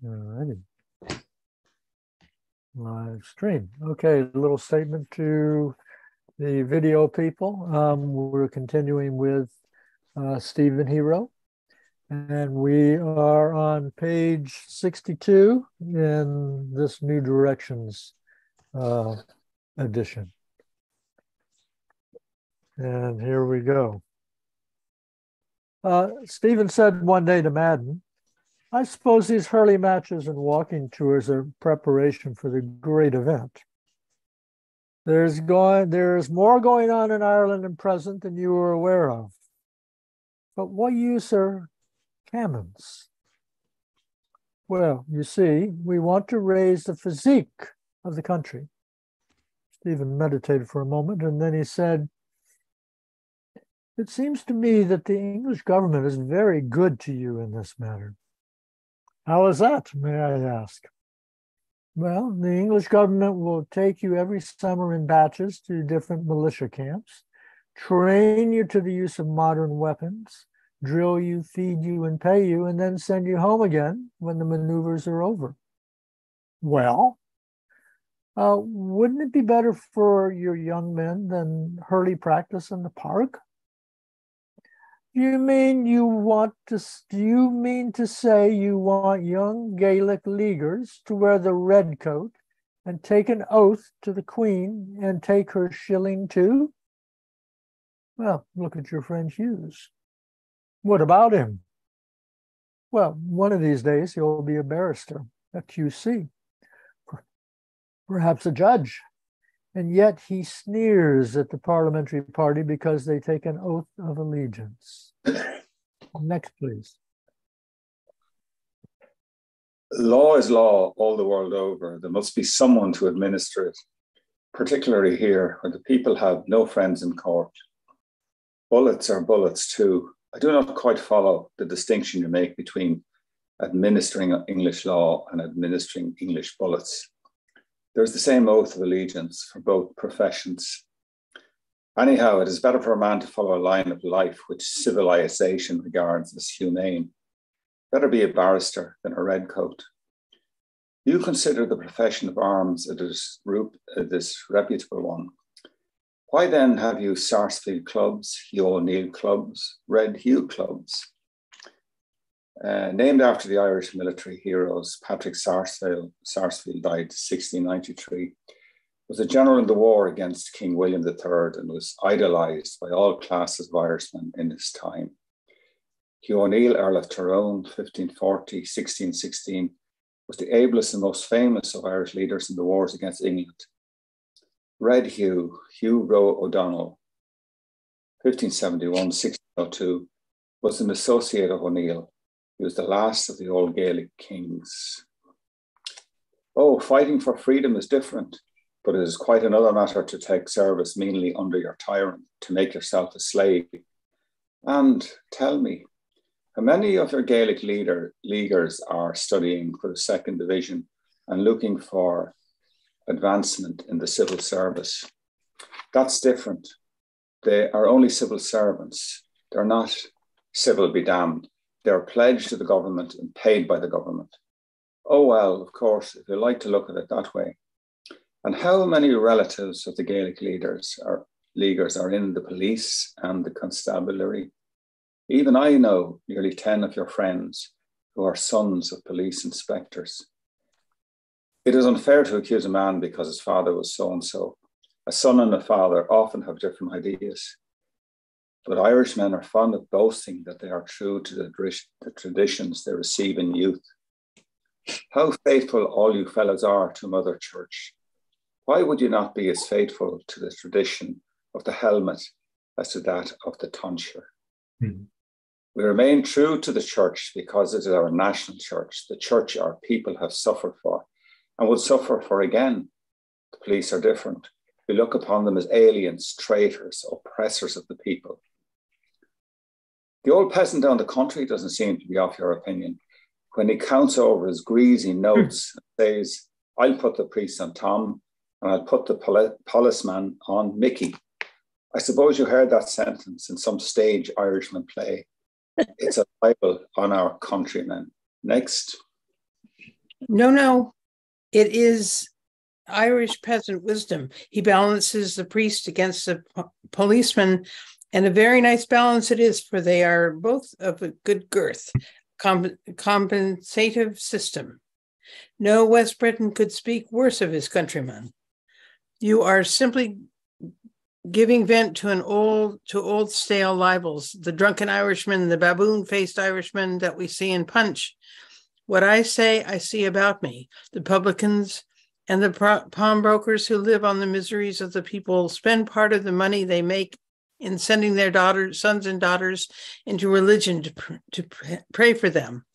All righty. Live stream. Okay, a little statement to the video people. We're continuing with Stephen Hero, and we are on page 62 in this New Directions edition. And here we go. Stephen said one day to Madden, I suppose these hurley matches and walking tours are preparation for the great event. There's more going on in Ireland at present than you were aware of. But what use are cannons? Well, you see, we want to raise the physique of the country. Stephen meditated for a moment, and then he said, it seems to me that the English government is very good to you in this matter. How is that, may I ask? Well, the English government will take you every summer in batches to different militia camps, train you to the use of modern weapons, drill you, feed you, and pay you, and then send you home again when the maneuvers are over. Well, wouldn't it be better for your young men than hurley practice in the park? Do you mean to say you want young Gaelic leaguers to wear the red coat and take an oath to the Queen and take her shilling too? Well, look at your friend Hughes. What about him? Well, one of these days he'll be a barrister, a QC, perhaps a judge. And yet he sneers at the parliamentary party because they take an oath of allegiance. Next, please. Law is law all the world over. There must be someone to administer it, particularly here, where the people have no friends in court. Bullets are bullets too. I do not quite follow the distinction you make between administering English law and administering English bullets. There's the same oath of allegiance for both professions. Anyhow, it is better for a man to follow a line of life which civilization regards as humane. Better be a barrister than a redcoat. You consider the profession of arms a disreputable one. Why then have you Sarsfield clubs, Hugh O'Neill clubs, Red Hugh clubs? Named after the Irish military heroes, Patrick Sarsfield died in 1693, was a general in the war against King William III and was idolised by all classes of Irishmen in his time. Hugh O'Neill, Earl of Tyrone, 1540-1616, was the ablest and most famous of Irish leaders in the wars against England. Red Hugh, Hugh Roe O'Donnell, 1571-1602, was an associate of O'Neill. He was the last of the old Gaelic kings. Oh, fighting for freedom is different, but it is quite another matter to take service meanly under your tyrant, to make yourself a slave. And tell me, how many of your Gaelic leaguers are studying for the 2nd Division and looking for advancement in the civil service? That's different. They are only civil servants. They're not civil be damned. They're pledged to the government and paid by the government. Oh, well, of course, if you like to look at it that way. And how many relatives of the Gaelic leaguers are in the police and the constabulary? Even I know nearly 10 of your friends who are sons of police inspectors. It is unfair to accuse a man because his father was so-and-so. A son and a father often have different ideas. But Irishmen are fond of boasting that they are true to the traditions they receive in youth. How faithful all you fellows are to Mother Church. Why would you not be as faithful to the tradition of the helmet as to that of the tonsure? Mm-hmm. We remain true to the church because it is our national church, the church our people have suffered for and would suffer for again. The police are different. We look upon them as aliens, traitors, oppressors of the people. The old peasant down the country doesn't seem to be of your opinion. When he counts over his greasy notes and says, I'll put the priest on Tom and I'll put the policeman on Mickey. I suppose you heard that sentence in some stage Irishman play. It's a libel on our countrymen. Next. No. It is Irish peasant wisdom. He balances the priest against the policeman, and a very nice balance it is, for they are both of a good girth. Compensative system. No West Briton could speak worse of his countrymen. You are simply giving vent to old stale libels, the drunken Irishman, the baboon-faced Irishman that we see in Punch. What I say, I see about me. The publicans and the pawnbrokers who live on the miseries of the people spend part of the money they make in sending their sons and daughters into religion to pray for them.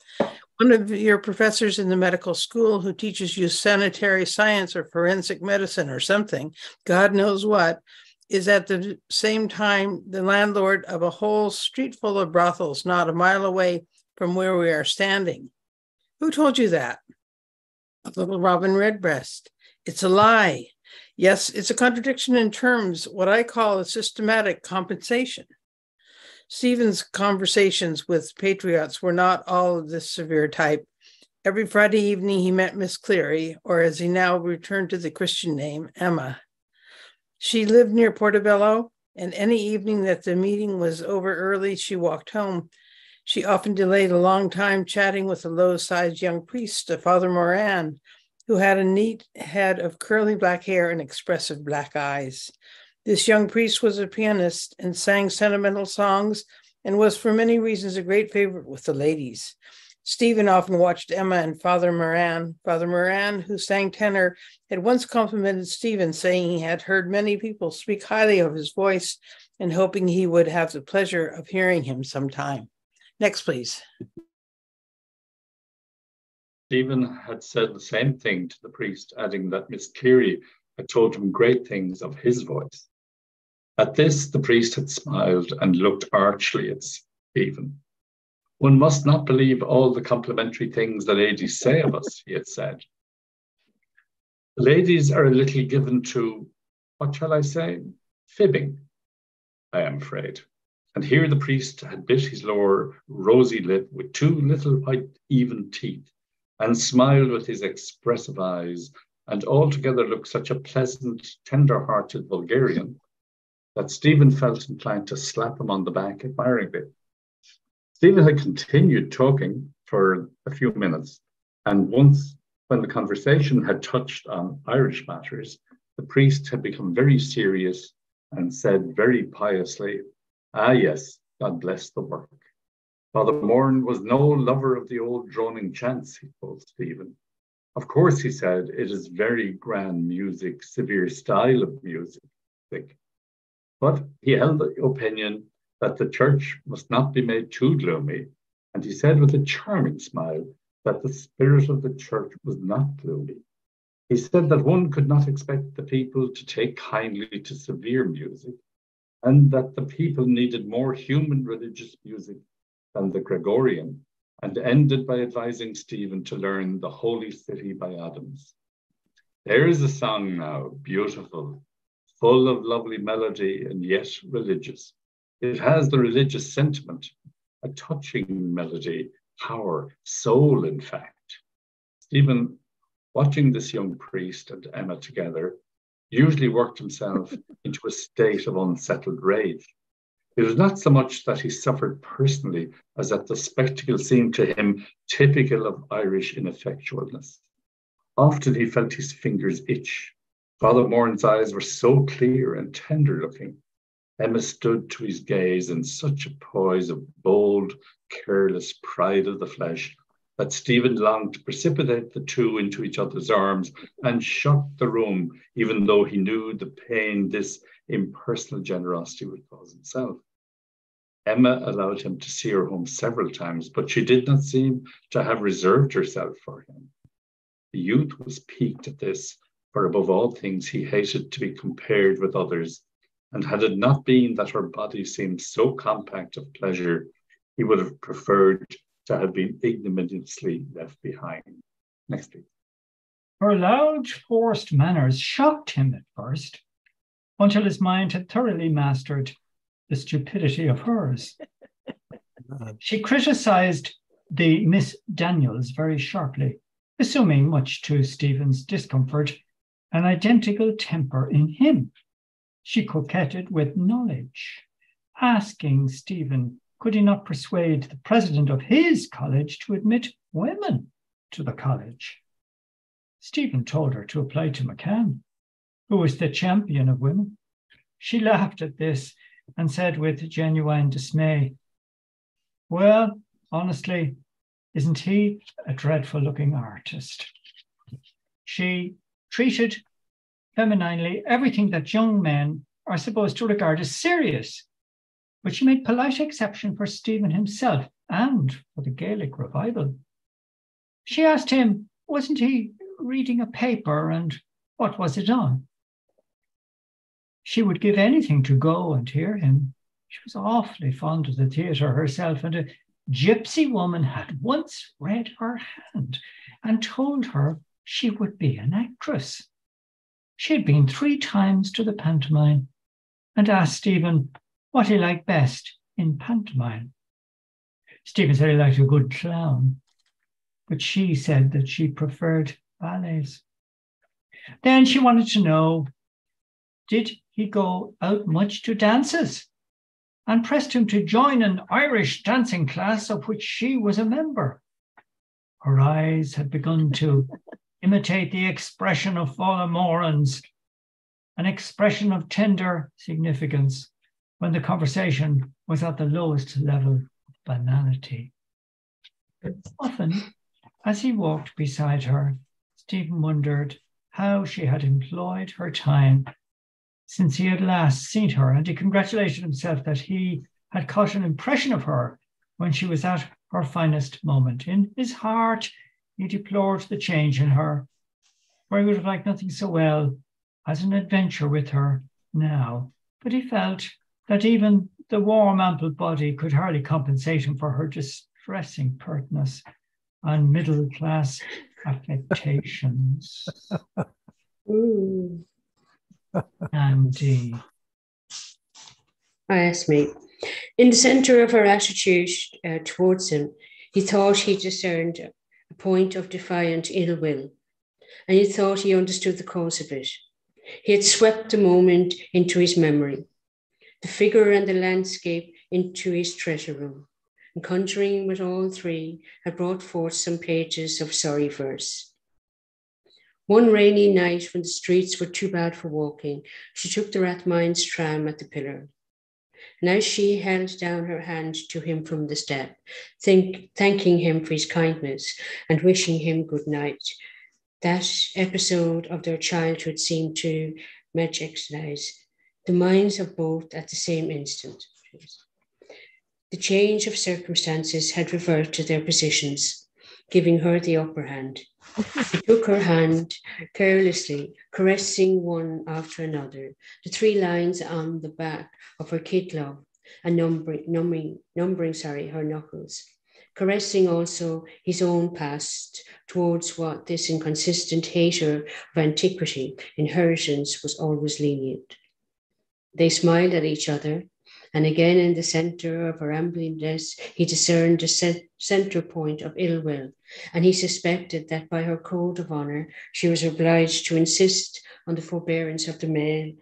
One of your professors in the medical school who teaches you sanitary science or forensic medicine or something, God knows what, is at the same time the landlord of a whole street full of brothels not a mile away from where we are standing. Who told you that? Little Robin Redbreast. It's a lie. Yes, it's a contradiction in terms, what I call a systematic compensation. Stephen's conversations with patriots were not all of this severe type. Every Friday evening he met Miss Cleary, or as he now returned to the Christian name, Emma. She lived near Portobello, and any evening that the meeting was over early, she walked home. She often delayed a long time chatting with a low-sized young priest, Father Moran, who had a neat head of curly black hair and expressive black eyes. This young priest was a pianist and sang sentimental songs and was for many reasons a great favorite with the ladies. Stephen often watched Emma and Father Moran. Father Moran, who sang tenor, had once complimented Stephen, saying he had heard many people speak highly of his voice and hoping he would have the pleasure of hearing him sometime. Next, please. Stephen had said the same thing to the priest, adding that Miss Cleary had told him great things of his voice. At this, the priest had smiled and looked archly at Stephen. One must not believe all the complimentary things the ladies say of us, he had said. The ladies are a little given to, what shall I say, fibbing, I am afraid. And here the priest had bit his lower rosy lip with two little white even teeth and smiled with his expressive eyes, and altogether looked such a pleasant, tender-hearted vulgarian that Stephen felt inclined to slap him on the back admiringly. Stephen had continued talking for a few minutes, and once, when the conversation had touched on Irish matters, the priest had become very serious and said very piously, "Ah, yes, God bless the work." Father Moran was no lover of the old droning chants, he told Stephen. Of course, he said, it is very grand music, severe style of music. But he held the opinion that the church must not be made too gloomy, and he said with a charming smile that the spirit of the church was not gloomy. He said that one could not expect the people to take kindly to severe music, and that the people needed more human religious music than the Gregorian, and ended by advising Stephen to learn The Holy City by Adams. There is a song now, beautiful, full of lovely melody and yet religious. It has the religious sentiment, a touching melody, power, soul, in fact. Stephen, watching this young priest and Emma together, usually worked himself into a state of unsettled rage. It was not so much that he suffered personally as that the spectacle seemed to him typical of Irish ineffectualness. Often he felt his fingers itch. Father Moran's eyes were so clear and tender-looking. Emma stood to his gaze in such a poise of bold, careless pride of the flesh that Stephen longed to precipitate the two into each other's arms and shut the room, even though he knew the pain this impersonal generosity would cause himself. Emma allowed him to see her home several times, but she did not seem to have reserved herself for him. The youth was piqued at this, for above all things he hated to be compared with others, and had it not been that her body seemed so compact of pleasure, he would have preferred to have been ignominiously left behind. Next, please. Her loud, forced manners shocked him at first, until his mind had thoroughly mastered the stupidity of hers. She criticized the Miss Daniels very sharply, assuming, much to Stephen's discomfort, an identical temper in him. She coquetted with knowledge, asking Stephen, could he not persuade the president of his college to admit women to the college? Stephen told her to apply to McCann, who was the champion of women. She laughed at this and said with genuine dismay, well, honestly, isn't he a dreadful-looking artist? She treated femininely everything that young men are supposed to regard as serious, but she made polite exception for Stephen himself and for the Gaelic revival. She asked him, wasn't he reading a paper and what was it on? She would give anything to go and hear him. She was awfully fond of the theatre herself, and a gypsy woman had once read her hand and told her she would be an actress. She had been 3 times to the pantomime and asked Stephen what he liked best in pantomime. Stephen said he liked a good clown, but she said that she preferred ballets. Then she wanted to know, did he go out much to dances? And pressed him to join an Irish dancing class of which she was a member. Her eyes had begun to imitate the expression of Fála Moran's, an expression of tender significance when the conversation was at the lowest level of banality. Often, as he walked beside her, Stephen wondered how she had employed her time since he had last seen her, and he congratulated himself that he had caught an impression of her when she was at her finest moment. In his heart, he deplored the change in her, for he would have liked nothing so well as an adventure with her now. But he felt that even the warm, ample body could hardly compensate him for her distressing pertness and middle-class affectations. Ooh. Andy. Yes, mate. In the centre of her attitude towards him, he thought he discerned a point of defiant ill will, and he thought he understood the cause of it. He had swept the moment into his memory, the figure and the landscape into his treasure room, and conjuring with all 3, had brought forth some pages of sorry verse. One rainy night, when the streets were too bad for walking, she took the Rathmines tram at the pillar. And as she held down her hand to him from the step, thanking him for his kindness and wishing him good night, that episode of their childhood seemed to magicize the minds of both at the same instant. The change of circumstances had reverted their positions, giving her the upper hand. He took her hand carelessly, caressing one after another, the 3 lines on the back of her kid glove, and numbering her knuckles, caressing also his own past towards what this inconsistent hater of antiquity, inheritance, was always lenient. They smiled at each other, and again in the centre of her ambliness he discerned a centre point of ill will, and he suspected that by her code of honour she was obliged to insist on the forbearance of the male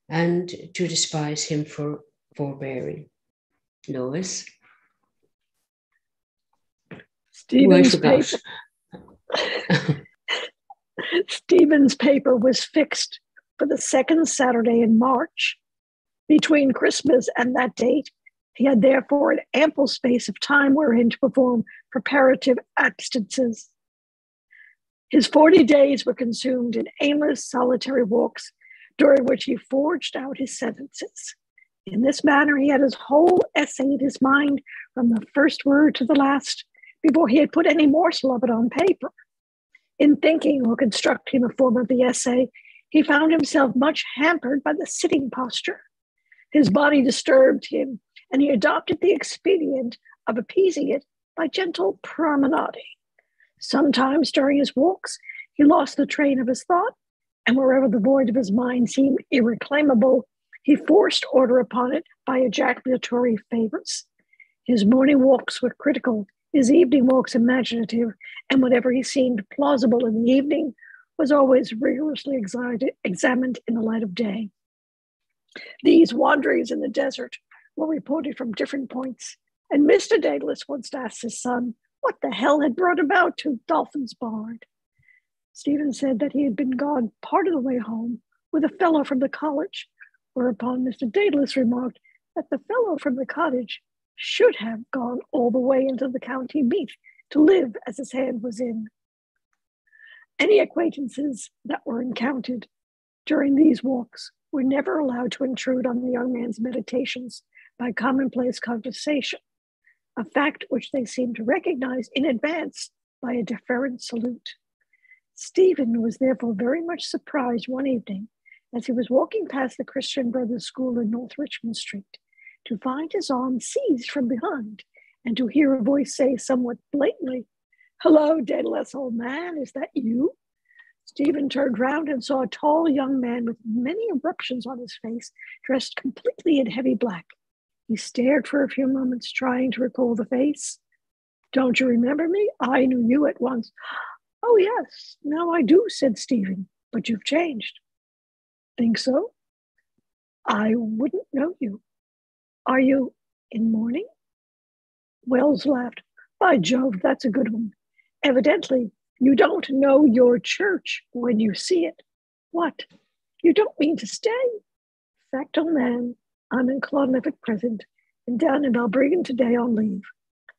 and to despise him for forbearing. Lois? Stephen's paper was fixed for the 2nd Saturday in March. Between Christmas and that date, he had therefore an ample space of time wherein to perform preparative absences. His 40 days were consumed in aimless, solitary walks, during which he forged out his sentences. In this manner, he had his whole essay in his mind from the first word to the last, before he had put any morsel of it on paper. In thinking or constructing the form of the essay, he found himself much hampered by the sitting posture. His body disturbed him, and he adopted the expedient of appeasing it by gentle promenading. Sometimes during his walks, he lost the train of his thought, and wherever the void of his mind seemed irreclaimable, he forced order upon it by ejaculatory favors. His morning walks were critical His evening walks imaginative, and whatever he seemed plausible in the evening was always rigorously examined in the light of day. These wanderings in the desert were reported from different points, and Mr. Daedalus once asked his son what the hell had brought him out to Dolphin's Bard. Stephen said that he had been gone part of the way home with a fellow from the college, whereupon Mr. Daedalus remarked that the fellow from the cottage should have gone all the way into the county meet to live as his hand was in. Any acquaintances that were encountered during these walks were never allowed to intrude on the young man's meditations by commonplace conversation, a fact which they seemed to recognize in advance by a deferent salute. Stephen was therefore very much surprised one evening as he was walking past the Christian Brothers School in North Richmond Street to find his arm seized from behind and to hear a voice say somewhat blatantly, "Hello, Daedalus, old man, is that you?" Stephen turned round and saw a tall young man with many eruptions on his face, dressed completely in heavy black. He stared for a few moments, trying to recall the face. "Don't you remember me? I knew you at once." "Oh, yes, now I do," said Stephen, "but you've changed." "Think so?" "I wouldn't know you. Are you in mourning?" Wells laughed. "By Jove, that's a good one. Evidently, you don't know your church when you see it." "What? You don't mean to stay?" "Fact, old man, I'm in Clonmel at present and down in Balbriggan today on leave.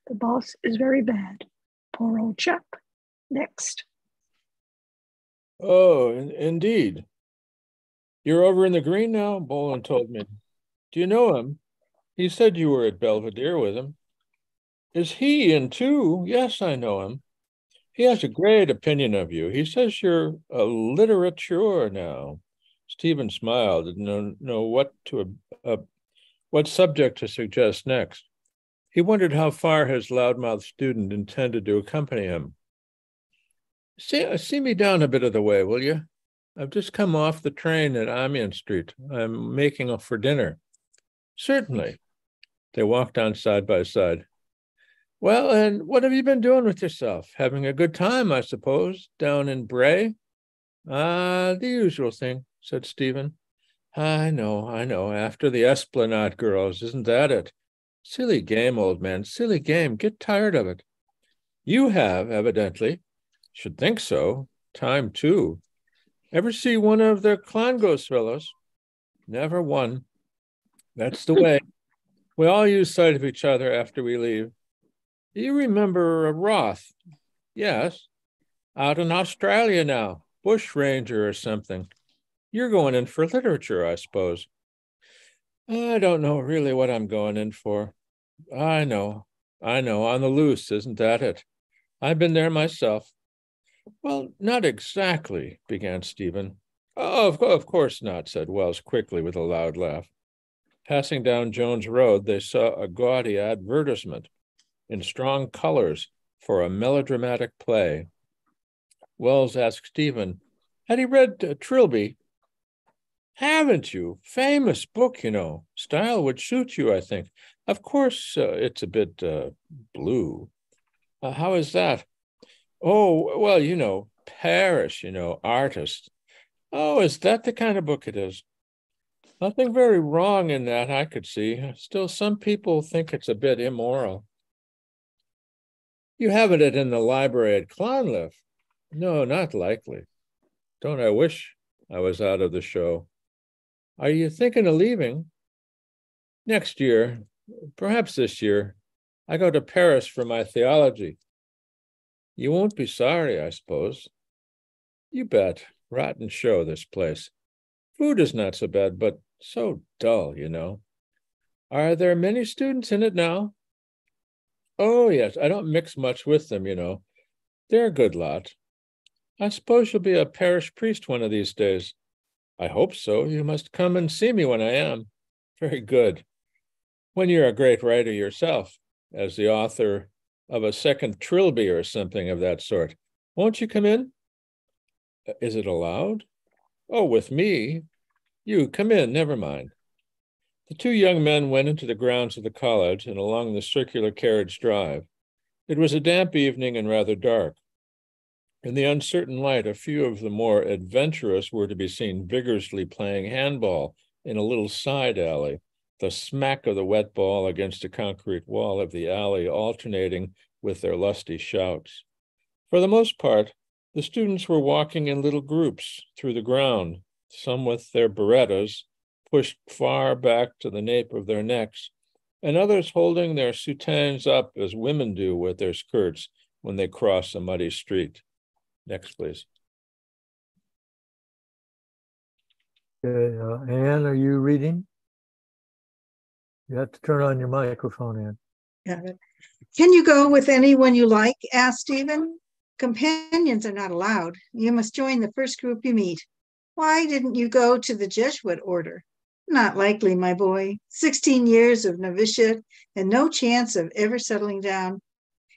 The boss is very bad. Poor old chap. Next." Oh, indeed. You're over in the green now, Boland told me. Do you know him? He said you were at Belvedere with him. Is he in too? Yes, I know him. He has a great opinion of you. He says you're a literature now. Stephen smiled and didn't know what subject to suggest next. He wondered how far his loudmouth student intended to accompany him. See me down a bit of the way, will you? I've just come off the train at Amiens Street. I'm making for dinner. Certainly. They walked on side by side. Well, and what have you been doing with yourself? Having a good time, I suppose, down in Bray? The usual thing, said Stephen. I know. After the Esplanade girls, isn't that it? Silly game, old man, silly game. Get tired of it. You have, evidently. Should think so. Time, too. Ever see one of the Clongowes fellows? Never one. That's the way. We all use sight of each other after we leave. You remember a Roth? Yes. Out in Australia now. Bush ranger or something. You're going in for literature, I suppose. I don't know really what I'm going in for. I know. On the loose, isn't that it? I've been there myself. Well, not exactly, began Stephen. Oh, of course not, said Wells quickly with a loud laugh. Passing down Jones Road, they saw a gaudy advertisement in strong colors for a melodramatic play. Wells asked Stephen, had he read Trilby? Haven't you? Famous book, you know. Style would suit you, I think. Of course, it's a bit blue. How is that? Oh, well, you know, Paris, artist. Oh, is that the kind of book it is? Nothing very wrong in that, I could see. Still, some people think it's a bit immoral. You haven't it in the library at Clonmel? No, not likely. Don't I wish I was out of the show. Are you thinking of leaving? Next year, perhaps this year. I go to Paris for my theology. You won't be sorry, I suppose. You bet. Rotten show, this place. Food is not so bad, but so dull, Are there many students in it now? Oh, yes. I don't mix much with them, They're a good lot. I suppose you'll be a parish priest one of these days. I hope so. You must come and see me when I am. Very good. When you're a great writer yourself, as the author of a second Trilby or something of that sort. Won't you come in? Is it allowed? Oh, with me. You come in, never mind. The two young men went into the grounds of the college and along the circular carriage drive. It was a damp evening and rather dark. In the uncertain light, a few of the more adventurous were to be seen vigorously playing handball in a little side alley, the smack of the wet ball against a concrete wall of the alley alternating with their lusty shouts. For the most part, the students were walking in little groups through the ground, some with their berettas pushed far back to the nape of their necks, and others holding their soutanes up as women do with their skirts when they cross a muddy street. Next, please. Okay, Anne, are you reading? You have to turn on your microphone, Anne. Got it. Can you go with anyone you like? Asked Stephen. Companions are not allowed. You must join the first group you meet. Why didn't you go to the Jesuit order? Not likely, my boy. 16 years of novitiate and no chance of ever settling down.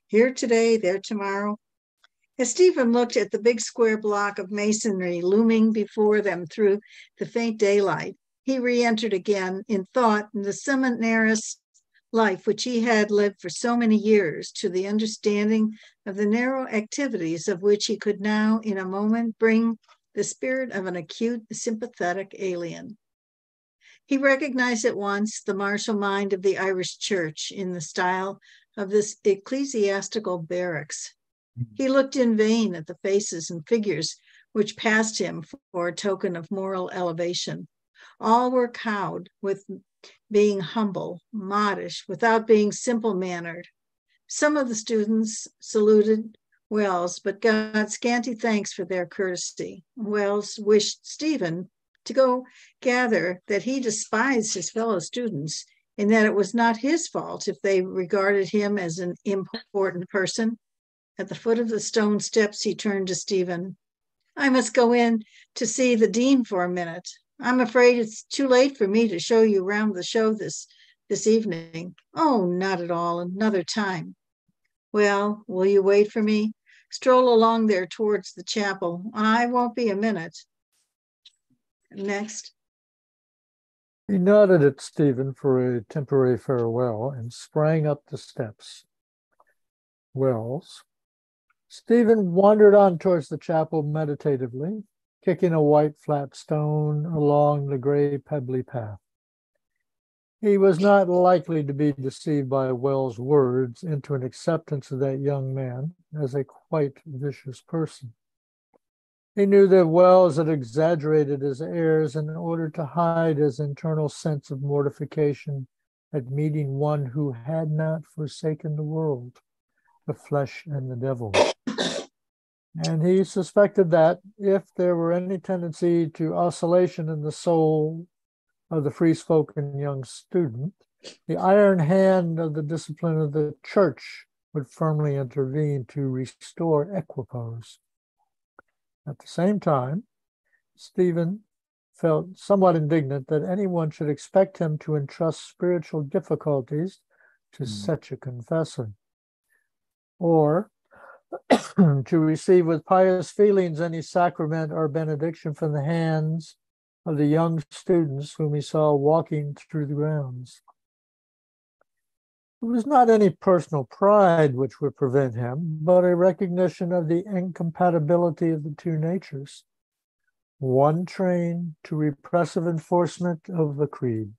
Here today, there tomorrow. As Stephen looked at the big square block of masonry looming before them through the faint daylight, he re-entered again in thought in the seminarist life which he had led for so many years, to the understanding of the narrow activities of which he could now in a moment bring the spirit of an acute, sympathetic alien. He recognized at once the martial mind of the Irish Church in the style of this ecclesiastical barracks. He looked in vain at the faces and figures which passed him for a token of moral elevation. All were cowed with being humble, modish, without being simple-mannered. Some of the students saluted Wells, but got scanty thanks for their courtesy. Wells wished Stephen to go gather that he despised his fellow students and that it was not his fault if they regarded him as an important person. At the foot of the stone steps, he turned to Stephen. I must go in to see the dean for a minute. I'm afraid it's too late for me to show you around the show this evening. Oh, not at all. Another time. Well, will you wait for me? Stroll along there towards the chapel. I won't be a minute. Next. He nodded at Stephen for a temporary farewell and sprang up the steps. Wells. Stephen wandered on towards the chapel meditatively, kicking a white flat stone along the gray pebbly path. He was not likely to be deceived by Wells' words into an acceptance of that young man as a quite vicious person. He knew that Wells had exaggerated his airs in order to hide his internal sense of mortification at meeting one who had not forsaken the world, the flesh and the devil. And he suspected that if there were any tendency to oscillation in the soul of the free-spoken young student, the iron hand of the discipline of the church would firmly intervene to restore equipoise. At the same time, Stephen felt somewhat indignant that anyone should expect him to entrust spiritual difficulties to such a confessor, or to receive with pious feelings any sacrament or benediction from the hands of the young students whom he saw walking through the grounds. It was not any personal pride which would prevent him, but a recognition of the incompatibility of the two natures, one trained to repressive enforcement of the creed,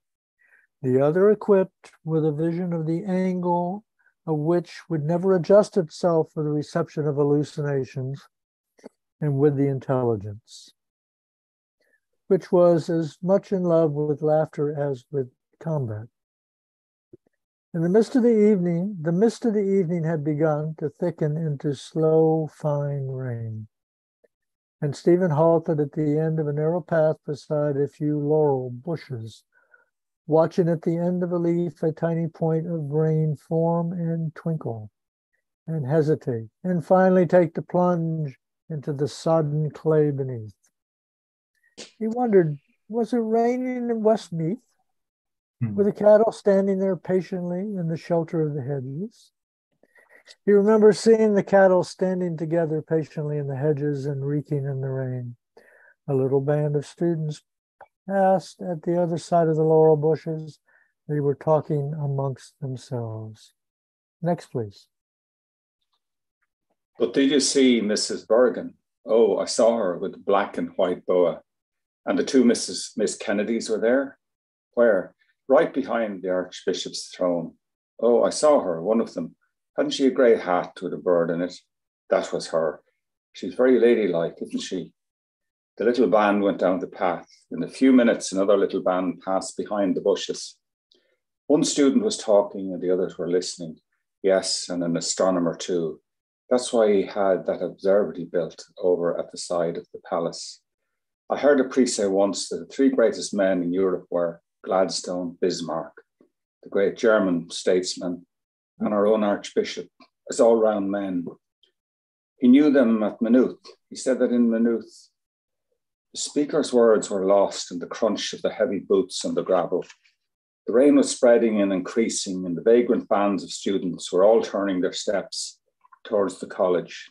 the other equipped with a vision of the angle of which would never adjust itself for the reception of hallucinations, and with the intelligence, which was as much in love with laughter as with combat. In the mist of the evening had begun to thicken into slow, fine rain, and Stephen halted at the end of a narrow path beside a few laurel bushes, watching at the end of a leaf a tiny point of rain form and twinkle, and hesitate, and finally take the plunge into the sodden clay beneath. He wondered, was it raining in Westmeath? Were the cattle standing there patiently in the shelter of the hedges? He remembers seeing the cattle standing together patiently in the hedges and reeking in the rain. A little band of students passed at the other side of the laurel bushes. They were talking amongst themselves. Next, please. But did you see Mrs. Bergen? Oh, I saw her with the black and white boa. And the two Miss Kennedys were there. Where? Right behind the Archbishop's throne. Oh, I saw her, one of them. Hadn't she a grey hat with a bird in it? That was her. She's very ladylike, isn't she? The little band went down the path. In a few minutes, another little band passed behind the bushes. One student was talking and the others were listening. Yes, and an astronomer too. That's why he had that observatory built over at the side of the palace. I heard a priest say once that the three greatest men in Europe were Gladstone, Bismarck, the great German statesman, and our own Archbishop, as all-round men. He knew them at Maynooth. He said that in Maynooth, the speaker's words were lost in the crunch of the heavy boots on the gravel. The rain was spreading and increasing, and the vagrant bands of students were all turning their steps towards the college.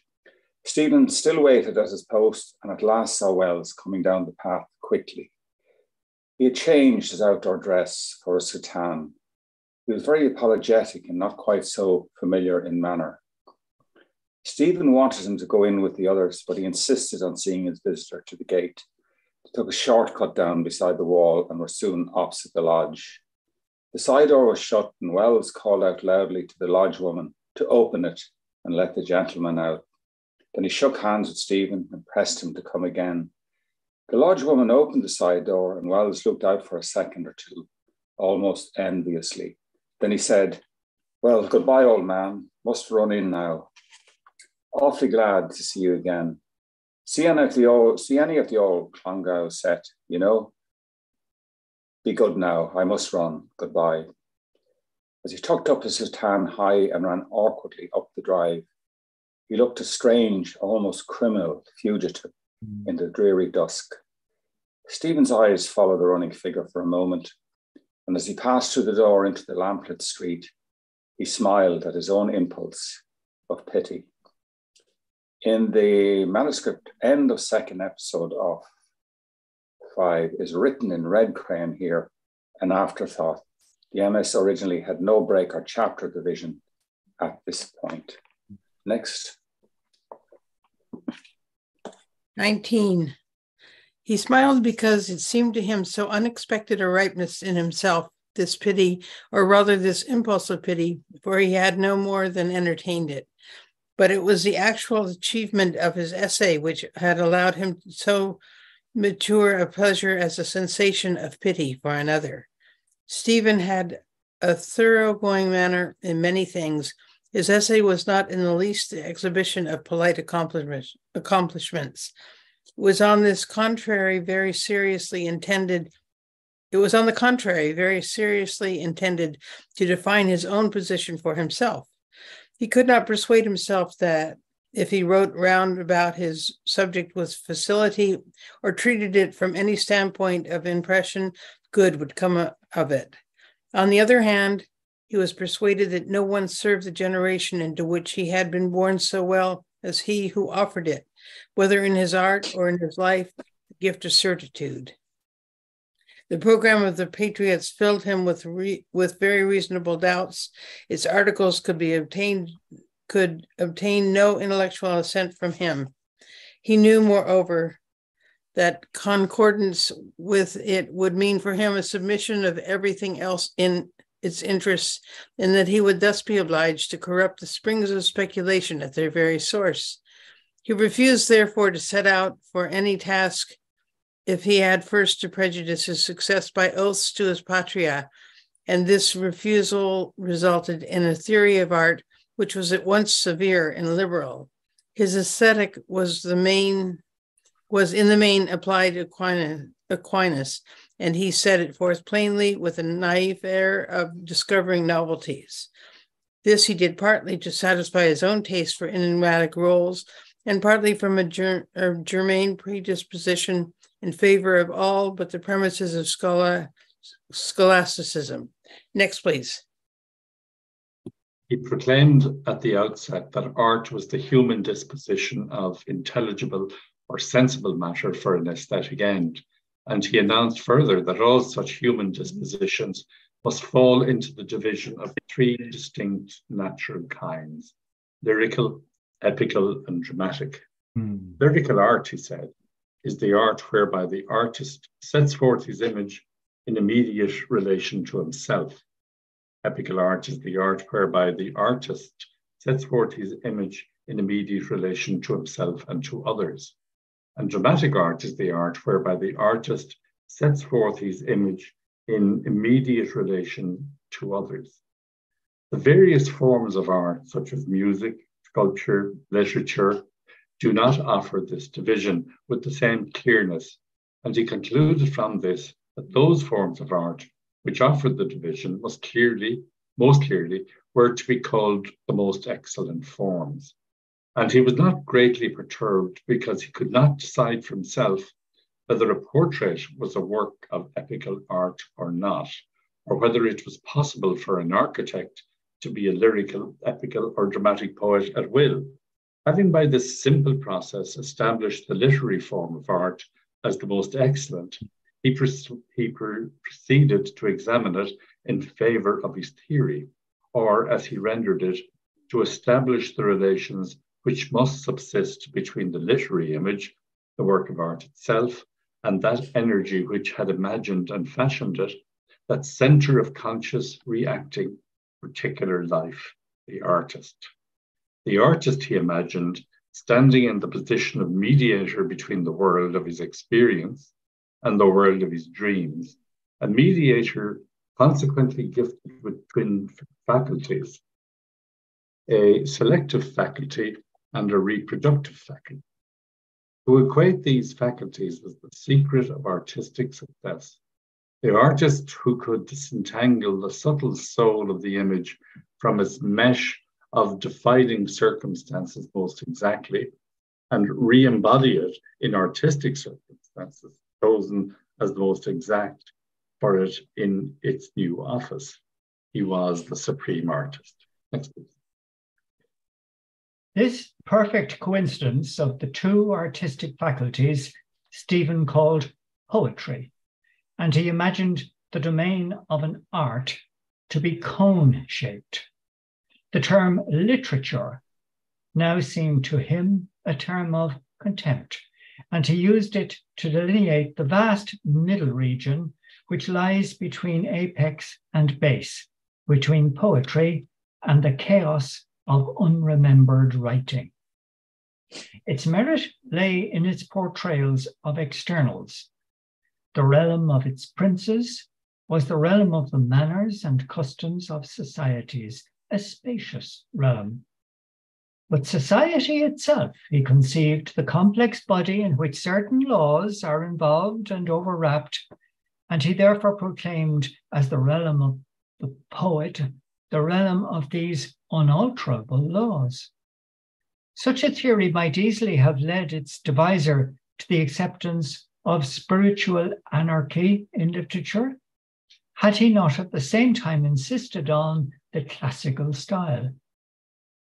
Stephen still waited at his post and at last saw Wells coming down the path quickly. He had changed his outdoor dress for a soutane. He was very apologetic and not quite so familiar in manner. Stephen wanted him to go in with the others, but he insisted on seeing his visitor to the gate. They took a shortcut down beside the wall and were soon opposite the lodge. The side door was shut and Wells called out loudly to the lodge woman to open it and let the gentleman out. Then he shook hands with Stephen and pressed him to come again. The lodge woman opened the side door and Wells looked out for a second or two, almost enviously. Then he said, "Well, goodbye, old man. Must run in now. Awfully glad to see you again. See any of the old Clongowes set, you know? Be good now. I must run. Goodbye." As he tucked up his soutane high and ran awkwardly up the drive, he looked a strange, almost criminal fugitive in the dreary dusk. Stephen's eyes followed the running figure for a moment, and as he passed through the door into the lamplit street, he smiled at his own impulse of pity. In the manuscript end of second episode of 5 is written in red crayon here, an afterthought. The MS originally had no break or chapter division at this point. Next. 19. He smiled because it seemed to him so unexpected a ripeness in himself, this pity, or rather this impulse of pity, for he had no more than entertained it. But it was the actual achievement of his essay which had allowed him so mature a pleasure as a sensation of pity for another. Stephen had a thoroughgoing manner in many things. His essay was not in the least the exhibition of polite accomplishments. It was on the contrary very seriously intended to define his own position for himself. He could not persuade himself that if he wrote round about his subject with facility or treated it from any standpoint of impression, good would come of it. On the other hand, he was persuaded that no one served the generation into which he had been born so well as he who offered it, whether in his art or in his life, the gift of certitude. The program of the Patriots filled him with very reasonable doubts. Its articles could obtain no intellectual assent from him. He knew, moreover, that concordance with it would mean for him a submission of everything else in its interests, and that he would thus be obliged to corrupt the springs of speculation at their very source. He refused, therefore, to set out for any task if he had first to prejudice his success by oaths to his patria, and this refusal resulted in a theory of art which was at once severe and liberal. His aesthetic was in the main applied to Aquinas, and he set it forth plainly with a naive air of discovering novelties. This he did partly to satisfy his own taste for enigmatic roles, and partly from a germane predisposition in favor of all but the premises of scholasticism. Next, please. He proclaimed at the outset that art was the human disposition of intelligible or sensible matter for an aesthetic end, and he announced further that all such human dispositions must fall into the division of 3 distinct natural kinds: lyrical, epical and dramatic. Lyrical art, he said, is the art whereby the artist sets forth his image in immediate relation to himself. Epical art is the art whereby the artist sets forth his image in immediate relation to himself and to others. And dramatic art is the art whereby the artist sets forth his image in immediate relation to others. The various forms of art, such as music, sculpture, literature, do not offer this division with the same clearness, and he concluded from this that those forms of art which offered the division most clearly, were to be called the most excellent forms. And he was not greatly perturbed because he could not decide for himself whether a portrait was a work of epical art or not, or whether it was possible for an architect to be a lyrical, epical, or dramatic poet at will. Having by this simple process established the literary form of art as the most excellent, he proceeded to examine it in favor of his theory, or as he rendered it, to establish the relations which must subsist between the literary image, the work of art itself, and that energy which had imagined and fashioned it, that center of conscious reacting particular life, the artist. The artist, he imagined, standing in the position of mediator between the world of his experience and the world of his dreams, a mediator consequently gifted with twin faculties, a selective faculty and a reproductive faculty. To equate these faculties was the secret of artistic success. The artist who could disentangle the subtle soul of the image from its mesh of defining circumstances most exactly, and re-embody it in artistic circumstances chosen as the most exact for it in its new office. He was the supreme artist. Next, please. This perfect coincidence of the two artistic faculties Stephen called poetry, and he imagined the domain of an art to be cone-shaped. The term literature now seemed to him a term of contempt, and he used it to delineate the vast middle region which lies between apex and base, between poetry and the chaos of unremembered writing. Its merit lay in its portrayals of externals. The realm of its princes was the realm of the manners and customs of societies, a spacious realm. But society itself, he conceived the complex body in which certain laws are involved and overwrapped, and he therefore proclaimed as the realm of the poet, the realm of these unalterable laws. Such a theory might easily have led its deviser to the acceptance of spiritual anarchy in literature, had he not at the same time insisted on the classical style.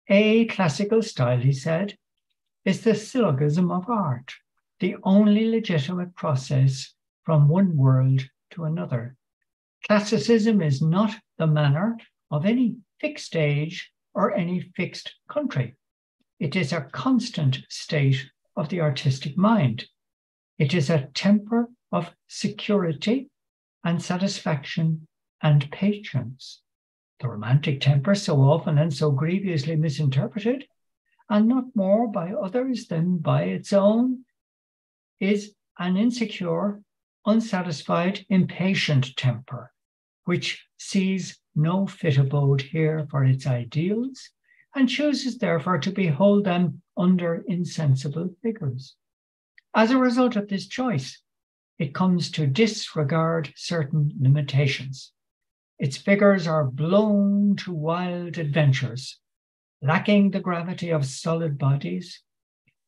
A classical style, he said, is the syllogism of art, the only legitimate process from one world to another. Classicism is not the manner of any fixed age or any fixed country. It is a constant state of the artistic mind. It is a temper of security and satisfaction and patience. The romantic temper, so often and so grievously misinterpreted, and not more by others than by its own, is an insecure, unsatisfied, impatient temper, which sees no fit abode here for its ideals, and chooses therefore to behold them under insensible figures. As a result of this choice, it comes to disregard certain limitations. Its figures are blown to wild adventures, lacking the gravity of solid bodies,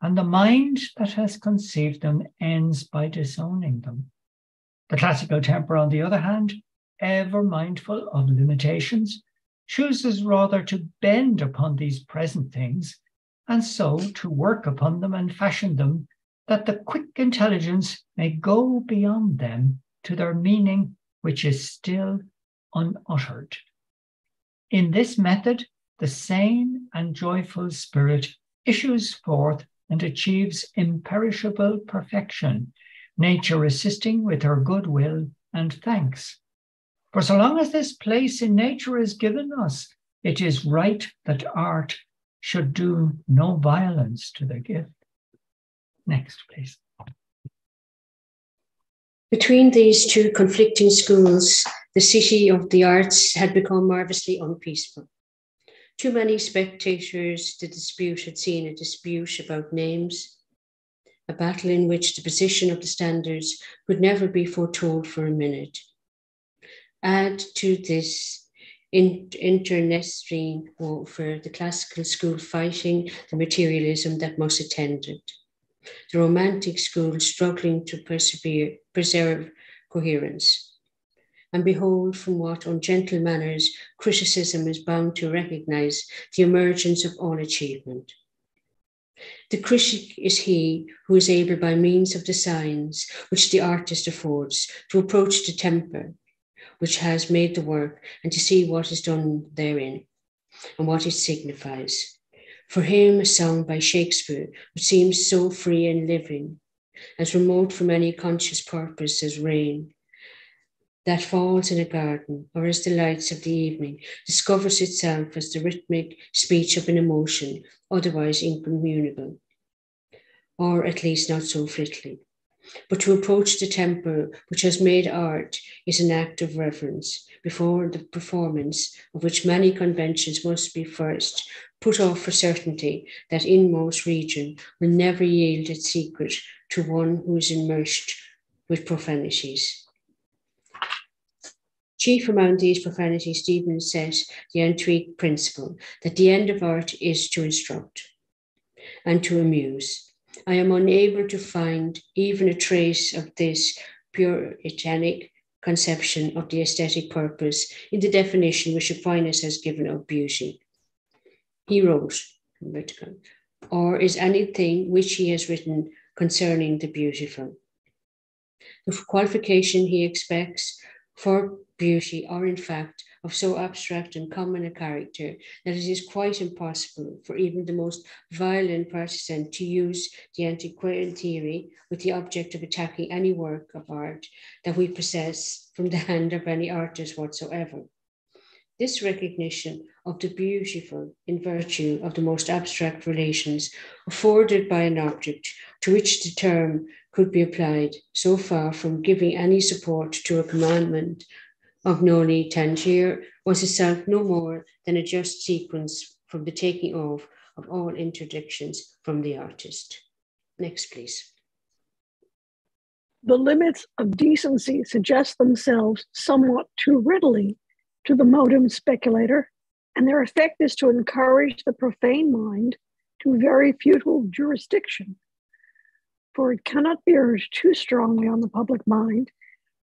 and the mind that has conceived them ends by disowning them. The classical temper, on the other hand, ever mindful of limitations, chooses rather to bend upon these present things, and so to work upon them and fashion them, that the quick intelligence may go beyond them to their meaning, which is still unuttered. In this method, the sane and joyful spirit issues forth and achieves imperishable perfection, nature assisting with her goodwill and thanks. For so long as this place in nature is given us, it is right that art should do no violence to the gift. Next, please. Between these two conflicting schools, the city of the arts had become marvelously unpeaceful. Too many spectators, the dispute had seen a dispute about names, a battle in which the position of the standards could never be foretold for a minute. Add to this internecine warfare, the classical school fighting the materialism that must attend it, the romantic school struggling to preserve coherence. And behold, from what ungentle manners criticism is bound to recognize the emergence of all achievement. The critic is he who is able, by means of the signs which the artist affords, to approach the temper which has made the work and to see what is done therein and what it signifies. For him, a song by Shakespeare, which seems so free and living, as remote from any conscious purpose as rain that falls in a garden, or as the lights of the evening, discovers itself as the rhythmic speech of an emotion otherwise incommunicable, or at least not so fitly. But to approach the temper which has made art is an act of reverence before the performance of which many conventions must be first put off for certainty that inmost region will never yield its secret to one who is immersed with profanities. Chief among these profanities, Stephen set the intrigue principle that the end of art is to instruct and to amuse. I am unable to find even a trace of this puritanic conception of the aesthetic purpose in the definition which Aquinas has given of beauty. He wrote, or is anything which he has written concerning the beautiful. The qualification he expects for beauty are in fact of so abstract and common a character that it is quite impossible for even the most violent partisan to use the antiquarian theory with the object of attacking any work of art that we possess from the hand of any artist whatsoever. This recognition of the beautiful in virtue of the most abstract relations afforded by an object to which the term could be applied, so far from giving any support to a commandment of noli tangere, was itself no more than a just sequence from the taking off of all interdictions from the artist. Next, please. The limits of decency suggest themselves somewhat too readily to the modern speculator, and their effect is to encourage the profane mind to very futile jurisdiction. For it cannot be urged too strongly on the public mind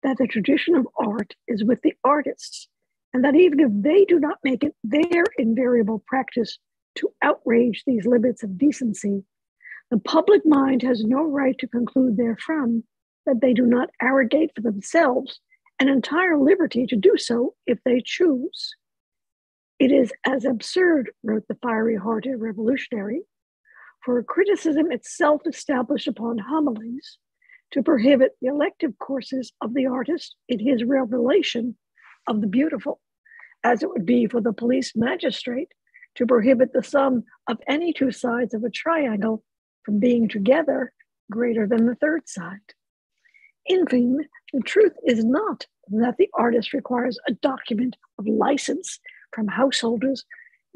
that the tradition of art is with the artists, and that even if they do not make it their invariable practice to outrage these limits of decency, the public mind has no right to conclude therefrom that they do not arrogate for themselves an entire liberty to do so if they choose. It is as absurd, wrote the fiery-hearted revolutionary, for a criticism itself established upon homilies to prohibit the elective courses of the artist in his revelation of the beautiful, as it would be for the police magistrate to prohibit the sum of any two sides of a triangle from being together greater than the third side. In fine, the truth is not that the artist requires a document of license from householders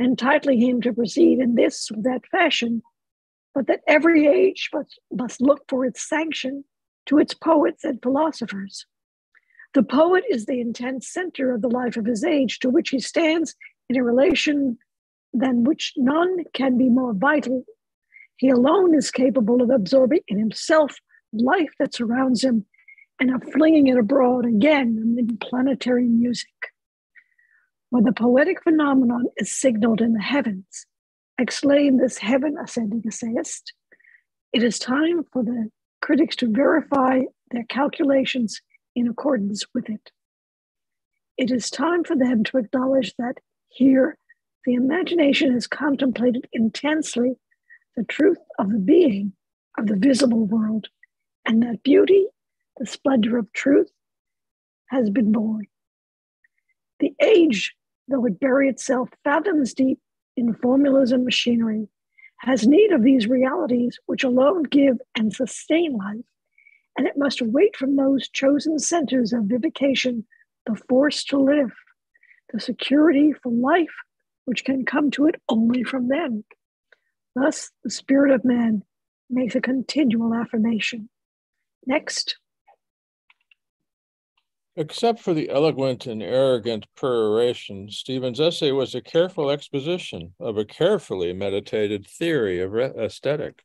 entitling him to proceed in this or that fashion, but that every age must look for its sanction to its poets and philosophers. The poet is the intense center of the life of his age, to which he stands in a relation than which none can be more vital. He alone is capable of absorbing in himself life that surrounds him and of flinging it abroad again amid planetary music. When the poetic phenomenon is signaled in the heavens, exclaim this heaven-ascending essayist, it is time for the critics to verify their calculations in accordance with it. It is time for them to acknowledge that here the imagination has contemplated intensely the truth of the being of the visible world, and that beauty, the splendor of truth, has been born. The age, though it bury itself fathoms deep in formulas and machinery, has need of these realities which alone give and sustain life, and it must await from those chosen centers of vivification the force to live, the security for life which can come to it only from them. Thus, the spirit of man makes a continual affirmation. Next. Except for the eloquent and arrogant peroration, Stephen's essay was a careful exposition of a carefully meditated theory of aesthetic.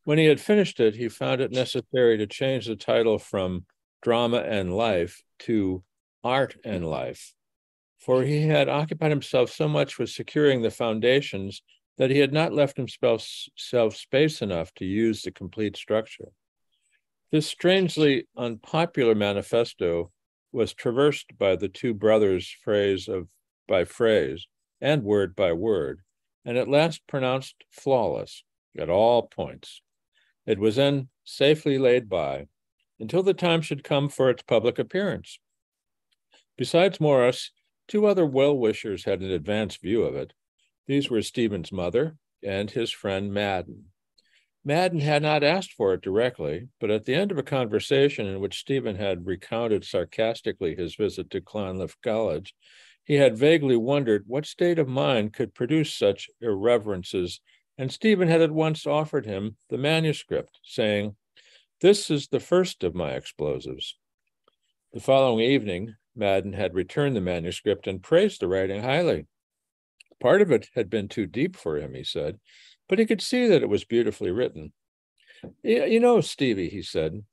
When he had finished it, he found it necessary to change the title from Drama and Life to Art and Life, for he had occupied himself so much with securing the foundations that he had not left himself space enough to use the complete structure. This strangely unpopular manifesto was traversed by the two brothers phrase by phrase and word by word, and at last pronounced flawless at all points. It was then safely laid by until the time should come for its public appearance. Besides Morris, two other well-wishers had an advanced view of it. These were Stephen's mother and his friend Madden. Madden had not asked for it directly, but at the end of a conversation in which Stephen had recounted sarcastically his visit to Clonliffe College, he had vaguely wondered what state of mind could produce such irreverences, and Stephen had at once offered him the manuscript, saying, "This is the first of my explosives." The following evening, Madden had returned the manuscript and praised the writing highly. Part of it had been too deep for him, he said, but he could see that it was beautifully written. You know, Stevie, he said,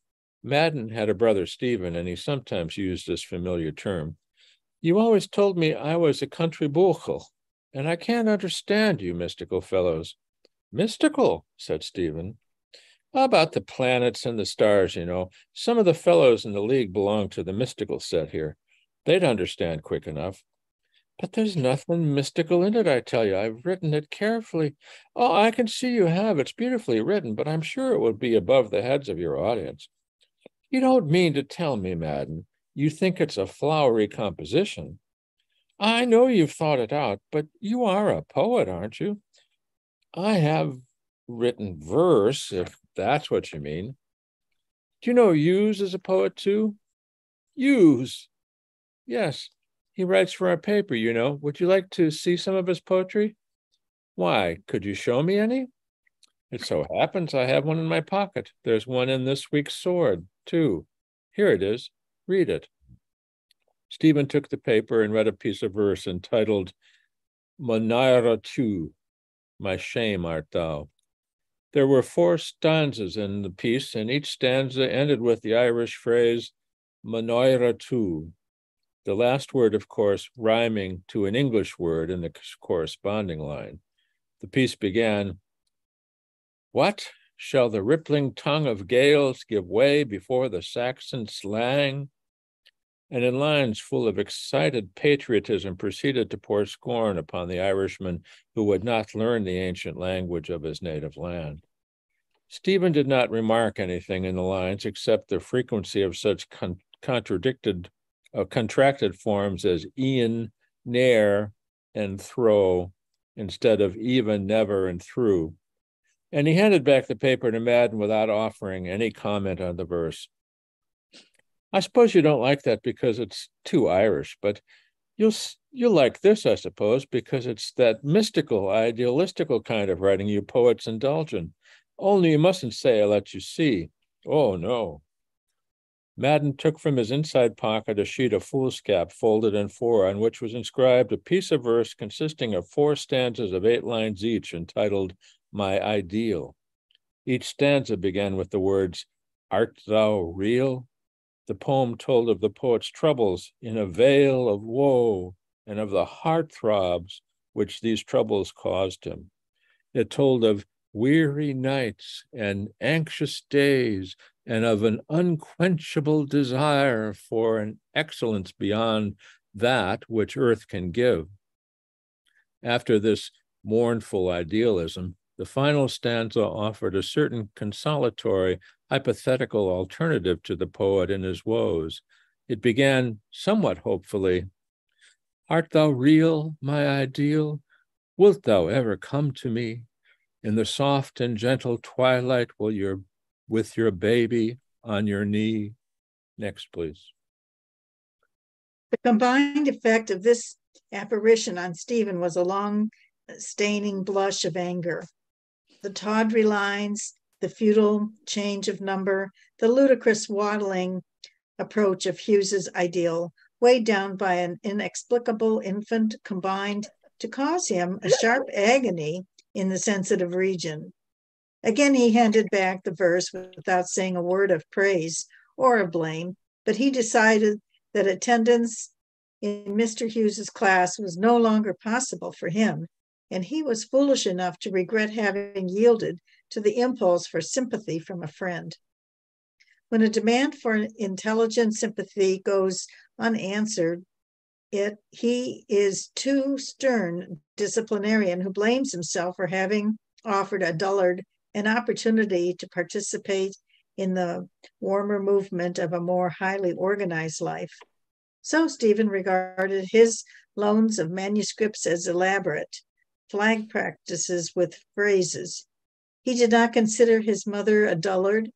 Madden had a brother, Stephen, and he sometimes used this familiar term. You always told me I was a country buchel, and I can't understand you mystical fellows. Mystical, said Stephen. About the planets and the stars, you know. Some of the fellows in the league belong to the mystical set here. They'd understand quick enough. But there's nothing mystical in it, I tell you. I've written it carefully. Oh, I can see you have. It's beautifully written, but I'm sure it would be above the heads of your audience. You don't mean to tell me, Madden, you think it's a flowery composition? I know you've thought it out, but you are a poet, aren't you? I have written verse, if that's what you mean. Do you know Hughes is a poet too? Hughes? Yes. He writes for our paper, you know. Would you like to see some of his poetry? Why, could you show me any? It so happens I have one in my pocket. There's one in this week's Sword, too. Here it is. Read it. Stephen took the paper and read a piece of verse entitled Monaira Tu, My Shame Art Thou. There were 4 stanzas in the piece, and each stanza ended with the Irish phrase Monaira Tu. The last word, of course, rhyming to an English word in the corresponding line. The piece began, What? Shall the rippling tongue of gales give way before the Saxon slang? And in lines full of excited patriotism proceeded to pour scorn upon the Irishman who would not learn the ancient language of his native land. Stephen did not remark anything in the lines except the frequency of such contracted forms as e'en, ne'er, and throw, instead of even, never, and through. And he handed back the paper to Madden without offering any comment on the verse. I suppose you don't like that because it's too Irish, but you'll like this, I suppose, because it's that mystical, idealistical kind of writing you poets indulge in. Only you mustn't say I let you see. Oh, no. Madden took from his inside pocket a sheet of foolscap folded in 4, on which was inscribed a piece of verse consisting of 4 stanzas of 8 lines each, entitled My Ideal. Each stanza began with the words, Art thou real? The poem told of the poet's troubles in a vale of woe and of the heart-throbs which these troubles caused him. It told of weary nights and anxious days and of an unquenchable desire for an excellence beyond that which earth can give. After this mournful idealism, The final stanza offered a certain consolatory, hypothetical alternative to the poet in his woes. It began somewhat hopefully, "Art thou real, my ideal? Wilt thou ever come to me? In the soft and gentle twilight, with your baby on your knee." Next, please. The combined effect of this apparition on Stephen was a long, staining blush of anger. The tawdry lines, the futile change of number, the ludicrous waddling approach of Hughes's ideal, weighed down by an inexplicable infant, combined to cause him a sharp agony in the sensitive region. Again, he handed back the verse without saying a word of praise or of blame, but he decided that attendance in Mr. Hughes's class was no longer possible for him, and he was foolish enough to regret having yielded to the impulse for sympathy from a friend. When a demand for intelligent sympathy goes unanswered, he is too stern disciplinarian who blames himself for having offered a dullard an opportunity to participate in the warmer movement of a more highly organized life. So Stephen regarded his loans of manuscripts as elaborate flag practices with phrases. He did not consider his mother a dullard,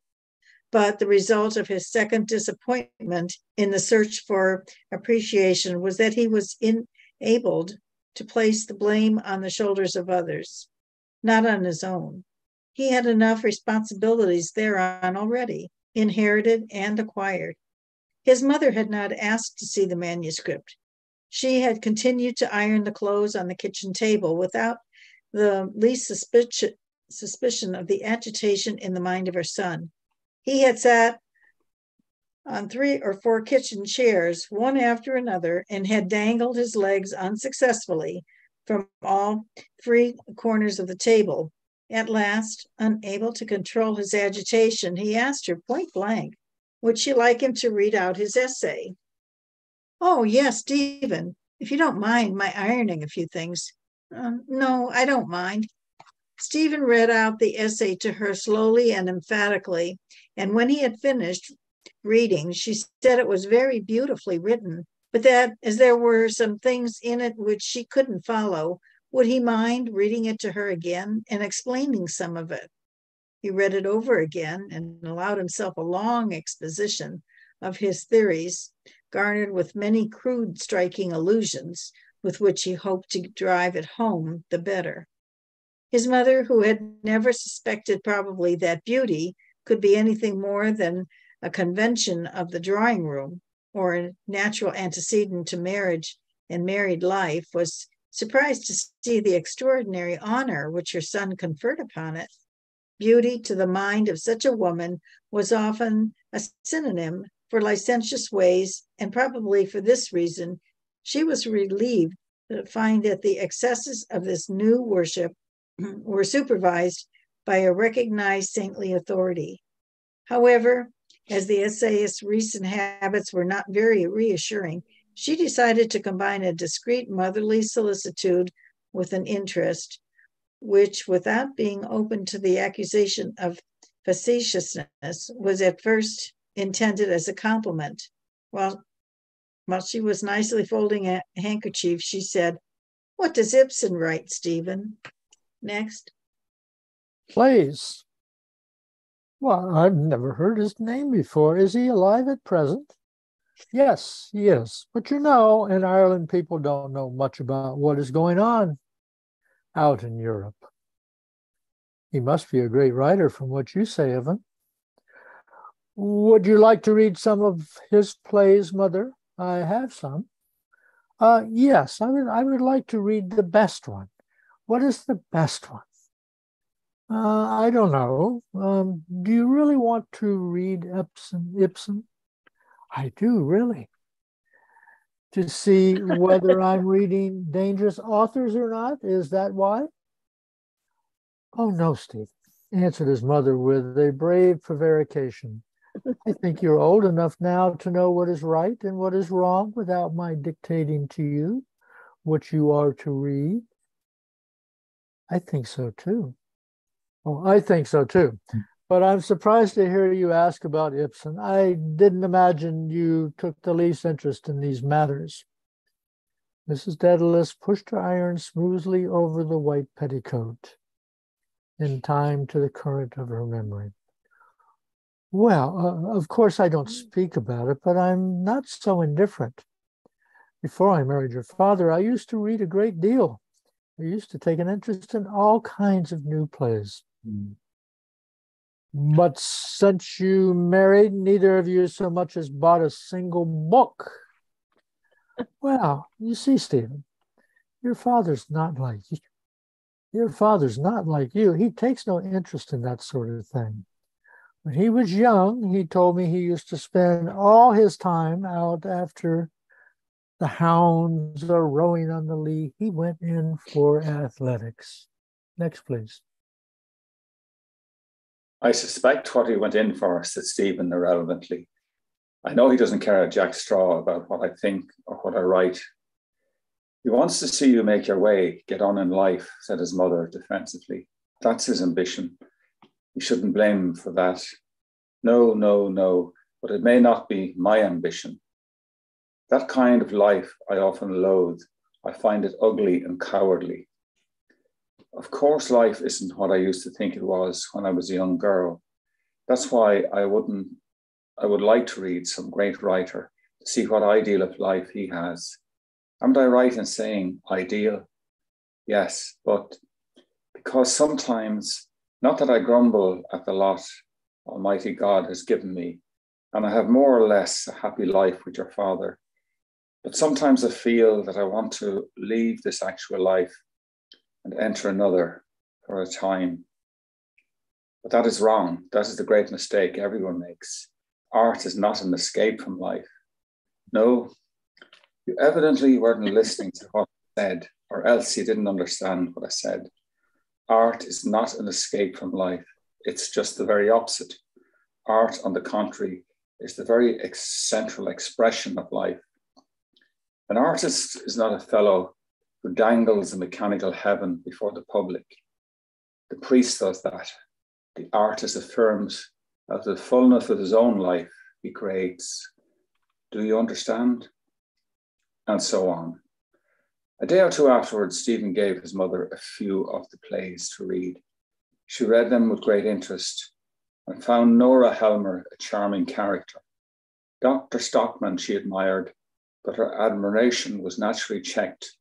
but the result of his second disappointment in the search for appreciation was that he was enabled to place the blame on the shoulders of others, not on his own. He had enough responsibilities thereon already, inherited and acquired. His mother had not asked to see the manuscript. She had continued to iron the clothes on the kitchen table without the least suspicion of the agitation in the mind of her son. He had sat on 3 or 4 kitchen chairs, one after another, and had dangled his legs unsuccessfully from all 3 corners of the table. At last, unable to control his agitation, he asked her point blank, would she like him to read out his essay? "Oh, yes, Stephen, if you don't mind my ironing a few things." "No, I don't mind." Stephen read out the essay to her slowly and emphatically, and when he had finished reading, she said it was very beautifully written, but that as there were some things in it which she couldn't follow, would he mind reading it to her again and explaining some of it? He read it over again and allowed himself a long exposition of his theories, garnered with many crude, striking allusions, with which he hoped to drive it home the better. His mother, who had never suspected probably that beauty could be anything more than a convention of the drawing room or a natural antecedent to marriage and married life, was surprised to see the extraordinary honor which her son conferred upon it. Beauty to the mind of such a woman was often a synonym for licentious ways, and probably for this reason, she was relieved to find that the excesses of this new worship were supervised by a recognized saintly authority. However, as the essayist's recent habits were not very reassuring, she decided to combine a discreet motherly solicitude with an interest, which, without being open to the accusation of facetiousness, was at first intended as a compliment. While she was nicely folding a handkerchief, she said, "What does Ibsen write, Stephen?" Next. Plays. Well, I've never heard his name before. Is he alive at present? Yes, he is. But you know, in Ireland, people don't know much about what is going on out in Europe. He must be a great writer from what you say of him. Would you like to read some of his plays, Mother? I have some. Yes, I would like to read the best one. What is the best one? I don't know. Do you really want to read Ibsen? I do, really. To see whether I'm reading dangerous authors or not? Is that why? Oh, no, Steve, answered his mother with a brave prevarication. I think you're old enough now to know what is right and what is wrong without my dictating to you what you are to read. I think so, too. Oh, I think so too. But I'm surprised to hear you ask about Ibsen. I didn't imagine you took the least interest in these matters. Mrs. Daedalus pushed her iron smoothly over the white petticoat in time to the current of her memory. Well, of course I don't speak about it, but I'm not so indifferent. Before I married your father, I used to read a great deal. I used to take an interest in all kinds of new plays. But since you married, neither of you so much as bought a single book. Well, you see, Stephen, your father's not like you. Your father's not like you. He takes no interest in that sort of thing. When he was young, he told me he used to spend all his time out after the hounds or rowing on the lea. He went in for athletics. Next, please. I suspect what he went in for, said Stephen irrelevantly. I know he doesn't care a jack straw about what I think or what I write. He wants to see you make your way, get on in life, said his mother defensively. That's his ambition. You shouldn't blame him for that. No, but it may not be my ambition. That kind of life I often loathe. I find it ugly and cowardly. Of course, life isn't what I used to think it was when I was a young girl. That's why I would like to read some great writer to see what ideal of life he has. Am I right in saying ideal? Yes, but because sometimes, not that I grumble at the lot Almighty God has given me, and I have more or less a happy life with your father, but sometimes I feel that I want to leave this actual life and enter another for a time. But that is wrong. That is the great mistake everyone makes. Art is not an escape from life. No, you evidently weren't listening to what I said, or else you didn't understand what I said. Art is not an escape from life. It's just the very opposite. Art, on the contrary, is the very central expression of life. An artist is not a fellow who dangles a mechanical heaven before the public. The priest does that. The artist affirms out of the fullness of his own life he creates. Do you understand? And so on. A day or two afterwards, Stephen gave his mother a few of the plays to read. She read them with great interest and found Nora Helmer a charming character. Dr. Stockman she admired, but her admiration was naturally checked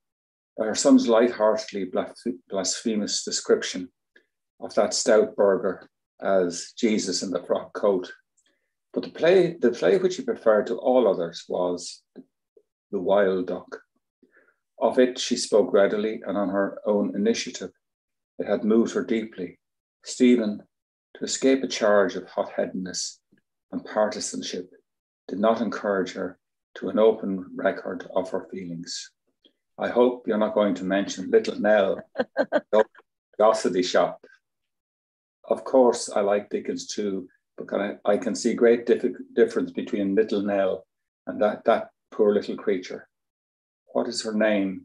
by her son's light-heartedly blasphemous description of that stout burgher as Jesus in the frock coat. But the play which he preferred to all others was The Wild Duck. Of it she spoke readily and on her own initiative. It had moved her deeply. Stephen, to escape a charge of hot-headedness and partisanship, did not encourage her to an open record of her feelings. I hope you're not going to mention Little Nell, the gossipy shop. Of course, I like Dickens too, but I can see great difference between Little Nell and that poor little creature. What is her name?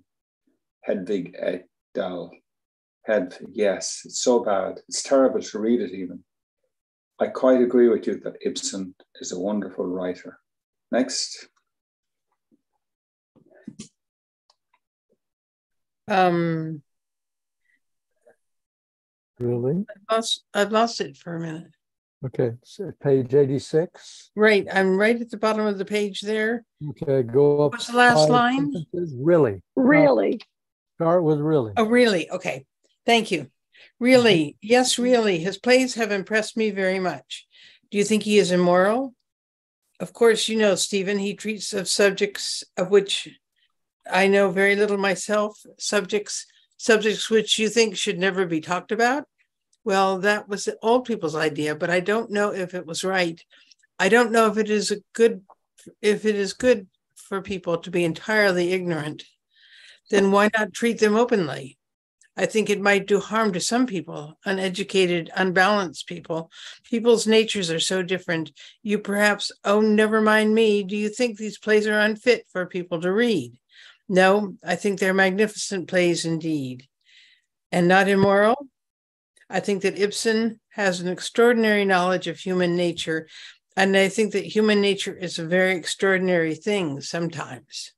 Hedvig Edal. Hedvig, yes, it's so bad. It's terrible to read it even. I quite agree with you that Ibsen is a wonderful writer. Next. Really? I've lost it for a minute. Okay, so page 86. Right, I'm right at the bottom of the page there. Okay, go up. What's the last line? Sentences. Really. Really. Start with really. Oh, really? Okay, thank you. Really, yes, really. His plays have impressed me very much. Do you think he is immoral? Of course, you know, Stephen, he treats of subjects of which I know very little myself, subjects which you think should never be talked about. Well, that was the old people's idea, but I don't know if it was right. I don't know if it is good for people to be entirely ignorant. Then why not treat them openly? I think it might do harm to some people, uneducated, unbalanced people. People's natures are so different. You perhaps, oh, never mind me. Do you think these plays are unfit for people to read? No, I think they're magnificent plays indeed. And not immoral? I think that Ibsen has an extraordinary knowledge of human nature, and I think that human nature is a very extraordinary thing sometimes.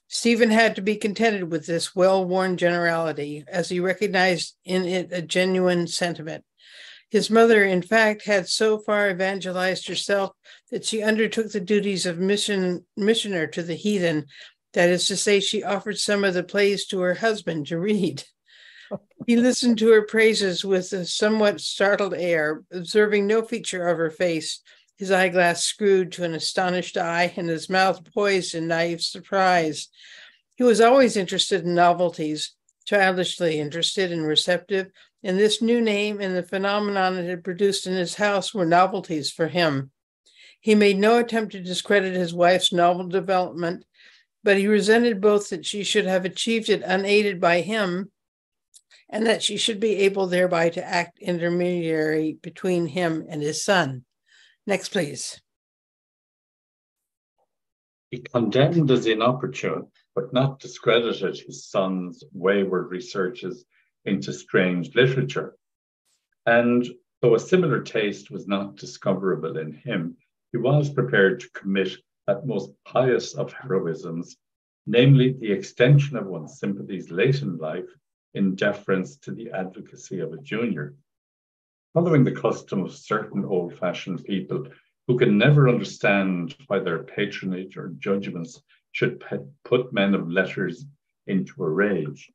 Stephen had to be contented with this well-worn generality, as he recognized in it a genuine sentiment. His mother, in fact, had so far evangelized herself that she undertook the duties of missioner to the heathen. That is to say, she offered some of the plays to her husband to read. He listened to her praises with a somewhat startled air, observing no feature of her face, his eyeglass screwed to an astonished eye and his mouth poised in naive surprise. He was always interested in novelties, childishly interested and receptive, and this new name and the phenomenon it had produced in his house were novelties for him. He made no attempt to discredit his wife's novel development, but he resented both that she should have achieved it unaided by him and that she should be able thereby to act intermediary between him and his son. Next, please. He condemned as inopportune, but not discredited his son's wayward researches into strange literature. And though a similar taste was not discoverable in him, he was prepared to commit that most pious of heroisms, namely the extension of one's sympathies late in life in deference to the advocacy of a junior. Following the custom of certain old-fashioned people who can never understand why their patronage or judgments should put men of letters into a rage,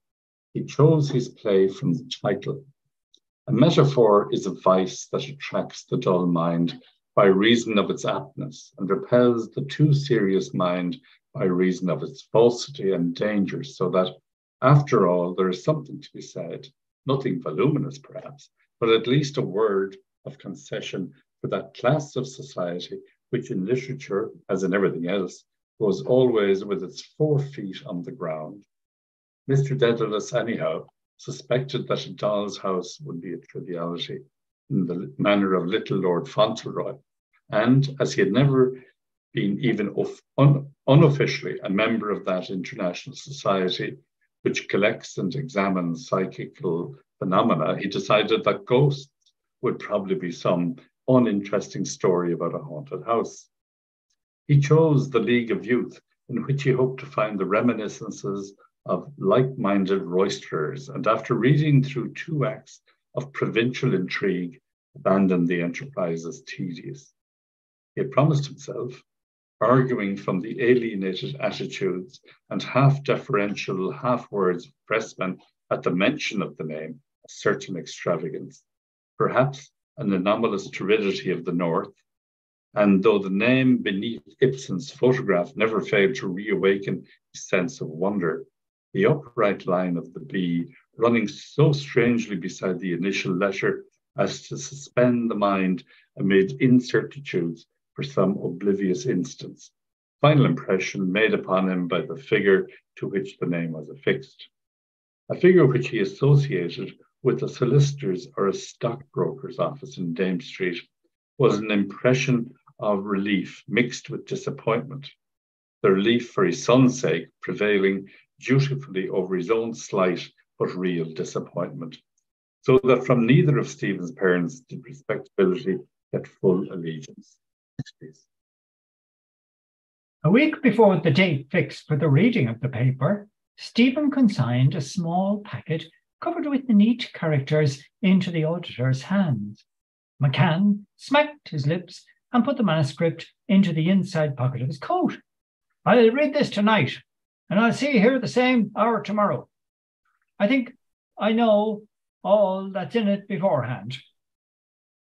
he chose his play from the title. A metaphor is a vice that attracts the dull mind by reason of its aptness and repels the too serious mind by reason of its falsity and danger, so that, after all, there is something to be said, nothing voluminous perhaps, but at least a word of concession for that class of society which in literature, as in everything else, goes always with its 4 feet on the ground. Mr. Dedalus, anyhow, suspected that a doll's house would be a triviality in the manner of little Lord Fauntleroy, and as he had never been even unofficially a member of that international society which collects and examines psychical phenomena, he decided that ghosts would probably be some uninteresting story about a haunted house. He chose The League of Youth, in which he hoped to find the reminiscences of like-minded roisterers, and after reading through 2 acts of provincial intrigue, abandoned the enterprise as tedious. He had promised himself, arguing from the alienated attitudes and half-deferential half-words of pressmen at the mention of the name, a certain extravagance, perhaps an anomalous turidity of the North, and though the name beneath Ibsen's photograph never failed to reawaken his sense of wonder, the upright line of the B running so strangely beside the initial letter as to suspend the mind amid incertitudes for some oblivious instance. Final impression made upon him by the figure to which the name was affixed. A figure which he associated with a solicitor's or a stockbroker's office in Dame Street was an impression of relief mixed with disappointment, the relief for his son's sake prevailing dutifully over his own slight but real disappointment, so that from neither of Stephen's parents did respectability get full allegiance. Please. A week before the date fixed for the reading of the paper, Stephen consigned a small packet covered with neat characters into the auditor's hands. McCann smacked his lips and put the manuscript into the inside pocket of his coat. "I'll read this tonight, and I'll see you here at the same hour tomorrow. I think I know all that's in it beforehand."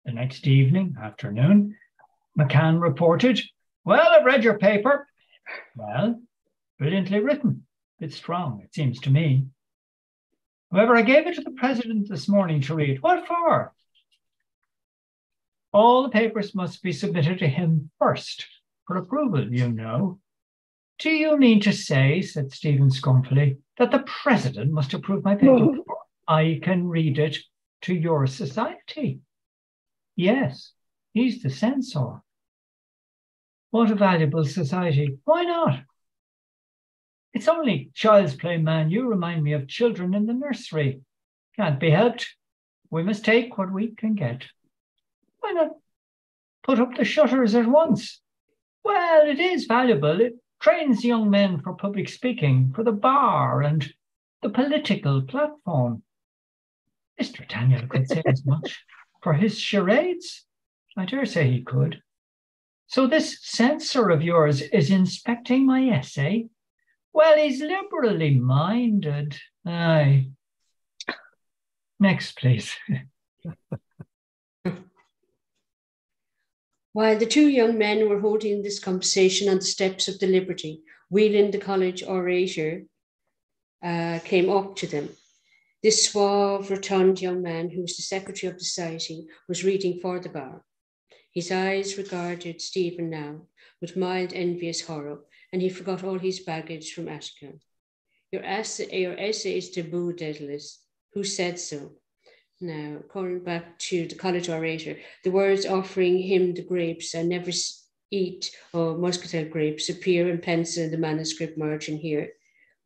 The next afternoon, McCann reported, "Well, I've read your paper." "Well, brilliantly written. Bit strong, it seems to me. However, I gave it to the president this morning to read." "What for?" "All the papers must be submitted to him first, for approval, you know." "Do you mean to say," said Stephen scornfully, "that the president must approve my paper before I can read it to your society?" "Yes, he's the censor." "What a valuable society. Why not?" "It's only child's play, man. You remind me of children in the nursery. Can't be helped. We must take what we can get. Why not put up the shutters at once? Well, it is valuable. It trains young men for public speaking, for the bar and the political platform. Mr. Daniel could say as much. For his charades, I dare say he could. So this censor of yours is inspecting my essay? Well, he's liberally minded. Aye. Next, please. While the two young men were holding this conversation on the steps of the Liberty, Whelan, the college orator, came up to them. This suave, rotund young man, who was the secretary of the society, was reading for the bar. His eyes regarded Stephen now with mild, envious horror, and he forgot all his baggage from Attica. Your essay is taboo, Daedalus. Who said so? Now, calling back to the college orator, the words offering him the grapes and never eat or muscatel grapes appear in pencil in the manuscript margin here,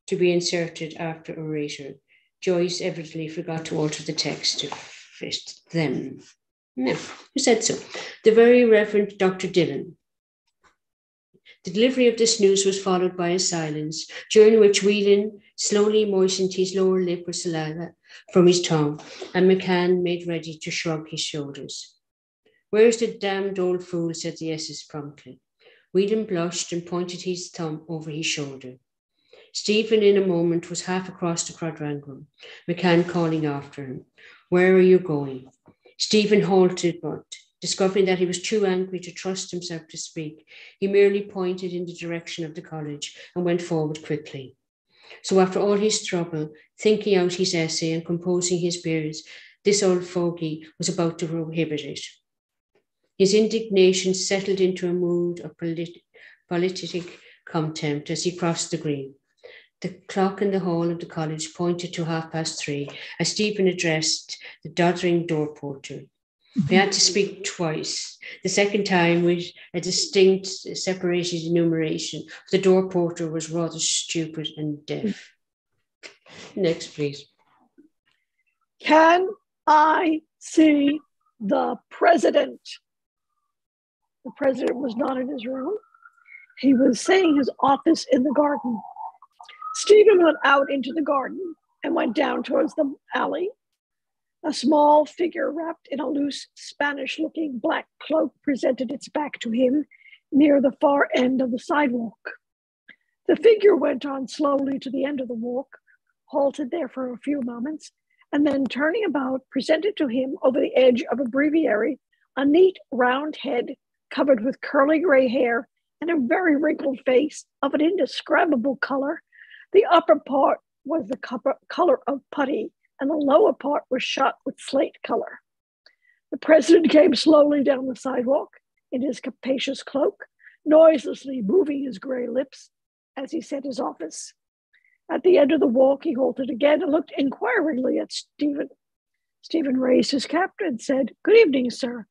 to be inserted after orator. Joyce evidently forgot to alter the text to fit them. Now, who said so? The very Reverend Dr. Dillon. The delivery of this news was followed by a silence, during which Whelan slowly moistened his lower lip with saliva from his tongue, and McCann made ready to shrug his shoulders. Where's the damned old fool, said the Essex promptly. Whelan blushed and pointed his thumb over his shoulder. Stephen, in a moment, was half across the quadrangle, McCann calling after him. Where are you going? Stephen halted, but discovering that he was too angry to trust himself to speak, he merely pointed in the direction of the college and went forward quickly. So after all his trouble, thinking out his essay and composing his beers, this old fogey was about to prohibit it. His indignation settled into a mood of politic contempt as he crossed the green. The clock in the hall of the college pointed to 3:30 as Stephen addressed the doddering door porter. He had to speak twice, the second time with a distinct separated enumeration. The door porter was rather stupid and deaf. Next, please. Can I see the president? The president was not in his room. He was saying his office in the garden. Stephen went out into the garden and went down towards the alley. A small figure wrapped in a loose Spanish-looking black cloak presented its back to him near the far end of the sidewalk. The figure went on slowly to the end of the walk, halted there for a few moments, and then turning about, presented to him over the edge of a breviary a neat round head covered with curly gray hair and a very wrinkled face of an indescribable color. The upper part was the color of putty, and the lower part was shot with slate color. The president came slowly down the sidewalk in his capacious cloak, noiselessly moving his gray lips as he said his office. At the end of the walk, he halted again and looked inquiringly at Stephen. Stephen raised his cap and said, "Good evening, sir."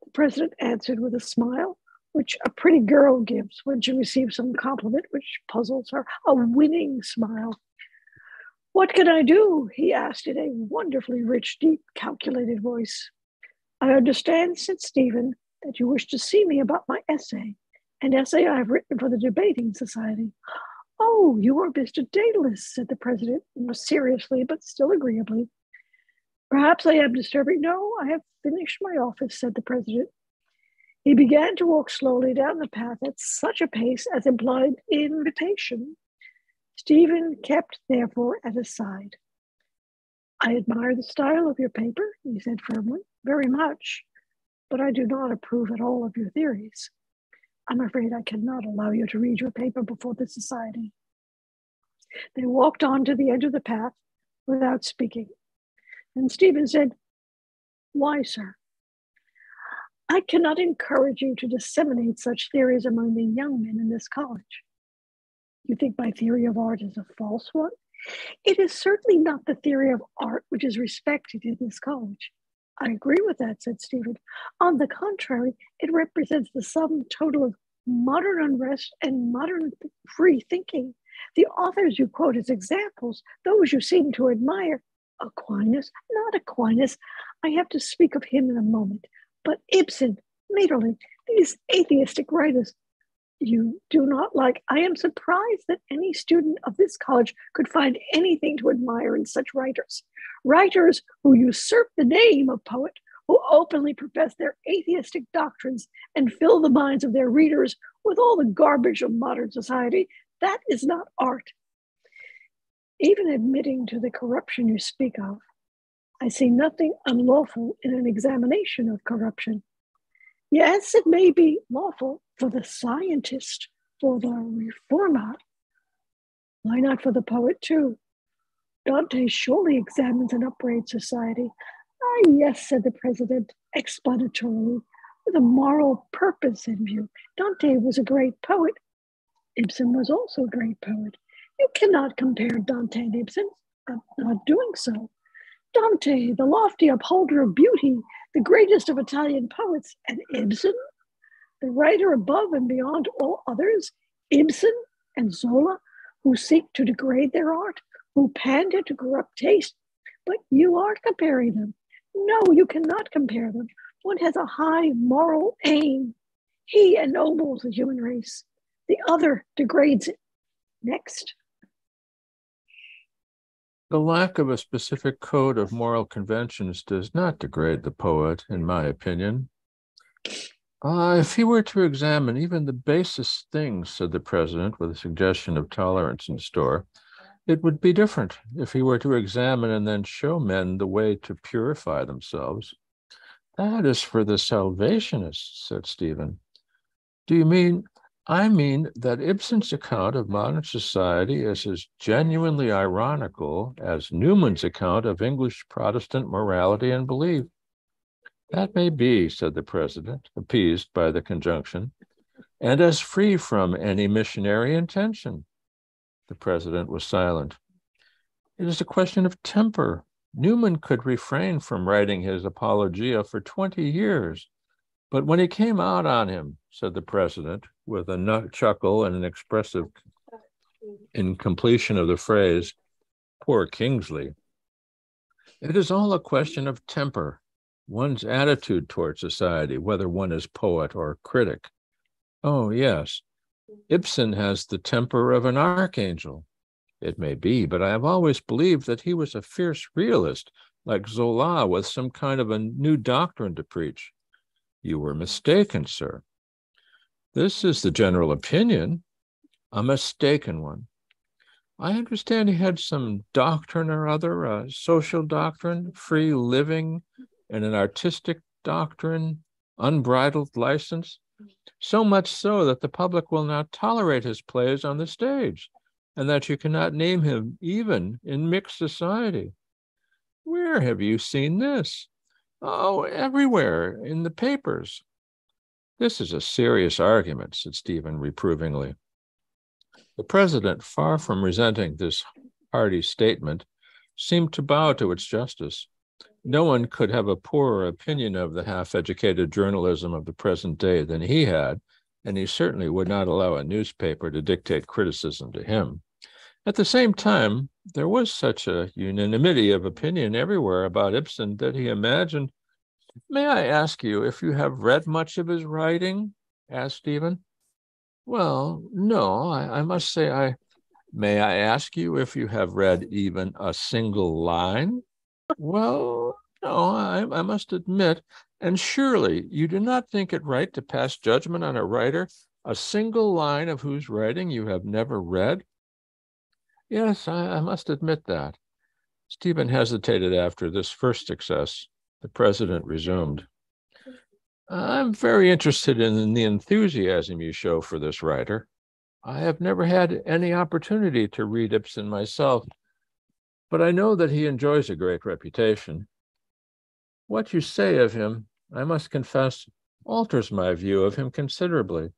The president answered with a smile, which a pretty girl gives when she receives some compliment which puzzles her, a winning smile. "What can I do?" he asked in a wonderfully rich, deep, calculated voice. "I understand," said Stephen, "that you wish to see me about my essay, an essay I have written for the debating society." "Oh, you are Mr. Daedalus," said the president, more seriously but still agreeably. "Perhaps I am disturbing." "No, I have finished my office," said the president. He began to walk slowly down the path at such a pace as implied invitation. Stephen kept, therefore, at his side. "I admire the style of your paper," he said firmly, "very much, but I do not approve at all of your theories. I'm afraid I cannot allow you to read your paper before the society." They walked on to the edge of the path without speaking. And Stephen said, "Why, sir?" "I cannot encourage you to disseminate such theories among the young men in this college." "You think my theory of art is a false one?" "It is certainly not the theory of art which is respected in this college." "I agree with that," said Stephen. "On the contrary, it represents the sum total of modern unrest and modern free thinking. The authors you quote as examples, those you seem to admire, Aquinas, not Aquinas. I have to speak of him in a moment. But Ibsen, Maeterlinck, these atheistic writers you do not like. I am surprised that any student of this college could find anything to admire in such writers. Writers who usurp the name of poet, who openly profess their atheistic doctrines and fill the minds of their readers with all the garbage of modern society. That is not art. Even admitting to the corruption you speak of, I see nothing unlawful in an examination of corruption. Yes, it may be lawful for the scientist, for the reformer. Why not for the poet too? Dante surely examines an upbraid society. Ah, yes, said the president explanatorily, with a moral purpose in view. Dante was a great poet. Ibsen was also a great poet. You cannot compare Dante and Ibsen. I'm not doing so. Dante, the lofty upholder of beauty, the greatest of Italian poets, and Ibsen, the writer above and beyond all others, Ibsen and Zola, who seek to degrade their art, who pander to corrupt taste. But you are comparing them. No, you cannot compare them. One has a high moral aim. He ennobles the human race. The other degrades it. Next. The lack of a specific code of moral conventions does not degrade the poet, in my opinion. If he were to examine even the basest things, said the president, with a suggestion of tolerance in store, it would be different if he were to examine and then show men the way to purify themselves. That is for the Salvationists, said Stephen. Do you mean? I mean that Ibsen's account of modern society is as genuinely ironical as Newman's account of English Protestant morality and belief. That may be, said the president, appeased by the conjunction, and as free from any missionary intention. The president was silent. It is a question of temper. Newman could refrain from writing his Apologia for 20 years. But when he came out on him, said the president, with a chuckle and an expressive incompletion of the phrase, poor Kingsley, it is all a question of temper, one's attitude toward society, whether one is poet or critic. Oh, yes, Ibsen has the temper of an archangel. It may be, but I have always believed that he was a fierce realist, like Zola, with some kind of a new doctrine to preach. You were mistaken, sir. This is the general opinion, a mistaken one. I understand he had some doctrine or other, a social doctrine, free living, and an artistic doctrine, unbridled license, so much so that the public will not tolerate his plays on the stage, and that you cannot name him even in mixed society. Where have you seen this? Oh, everywhere, in the papers. This is a serious argument, said Stephen reprovingly. The president, far from resenting this hearty statement, seemed to bow to its justice. No one could have a poorer opinion of the half-educated journalism of the present day than he had, and he certainly would not allow a newspaper to dictate criticism to him. At the same time, there was such a unanimity of opinion everywhere about Ibsen that he imagined. May I ask you if you have read much of his writing? Asked Stephen. Well, no, I must say May I ask you if you have read even a single line? Well, no, I must admit, and surely you do not think it right to pass judgment on a writer, a single line of whose writing you have never read? Yes, I must admit that. Stephen hesitated after this first success. The president resumed. I'm very interested in the enthusiasm you show for this writer. I have never had any opportunity to read Ibsen myself, but I know that he enjoys a great reputation. What you say of him, I must confess, alters my view of him considerably.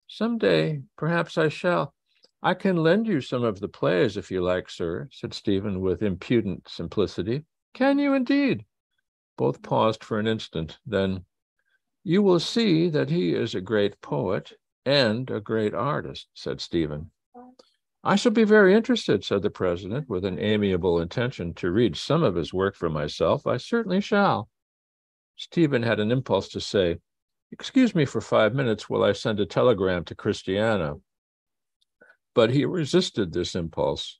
Someday, perhaps I shall. I can lend you some of the plays if you like, sir, said Stephen with impudent simplicity. Can you indeed? Both paused for an instant. Then, you will see that he is a great poet and a great artist, said Stephen. I shall be very interested, said the president, with an amiable intention to read some of his work for myself. I certainly shall. Stephen had an impulse to say, "Excuse me for 5 minutes while I send a telegram to Christiana." But he resisted this impulse.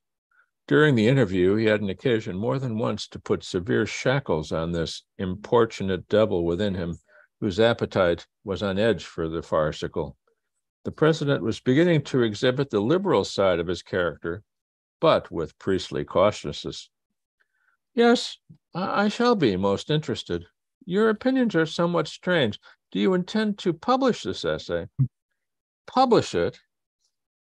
During the interview, he had an occasion more than once to put severe shackles on this importunate devil within him, whose appetite was on edge for the farcical. The president was beginning to exhibit the liberal side of his character, but with priestly cautiousness. "Yes, I shall be most interested. Your opinions are somewhat strange. Do you intend to publish this essay?" "Publish it?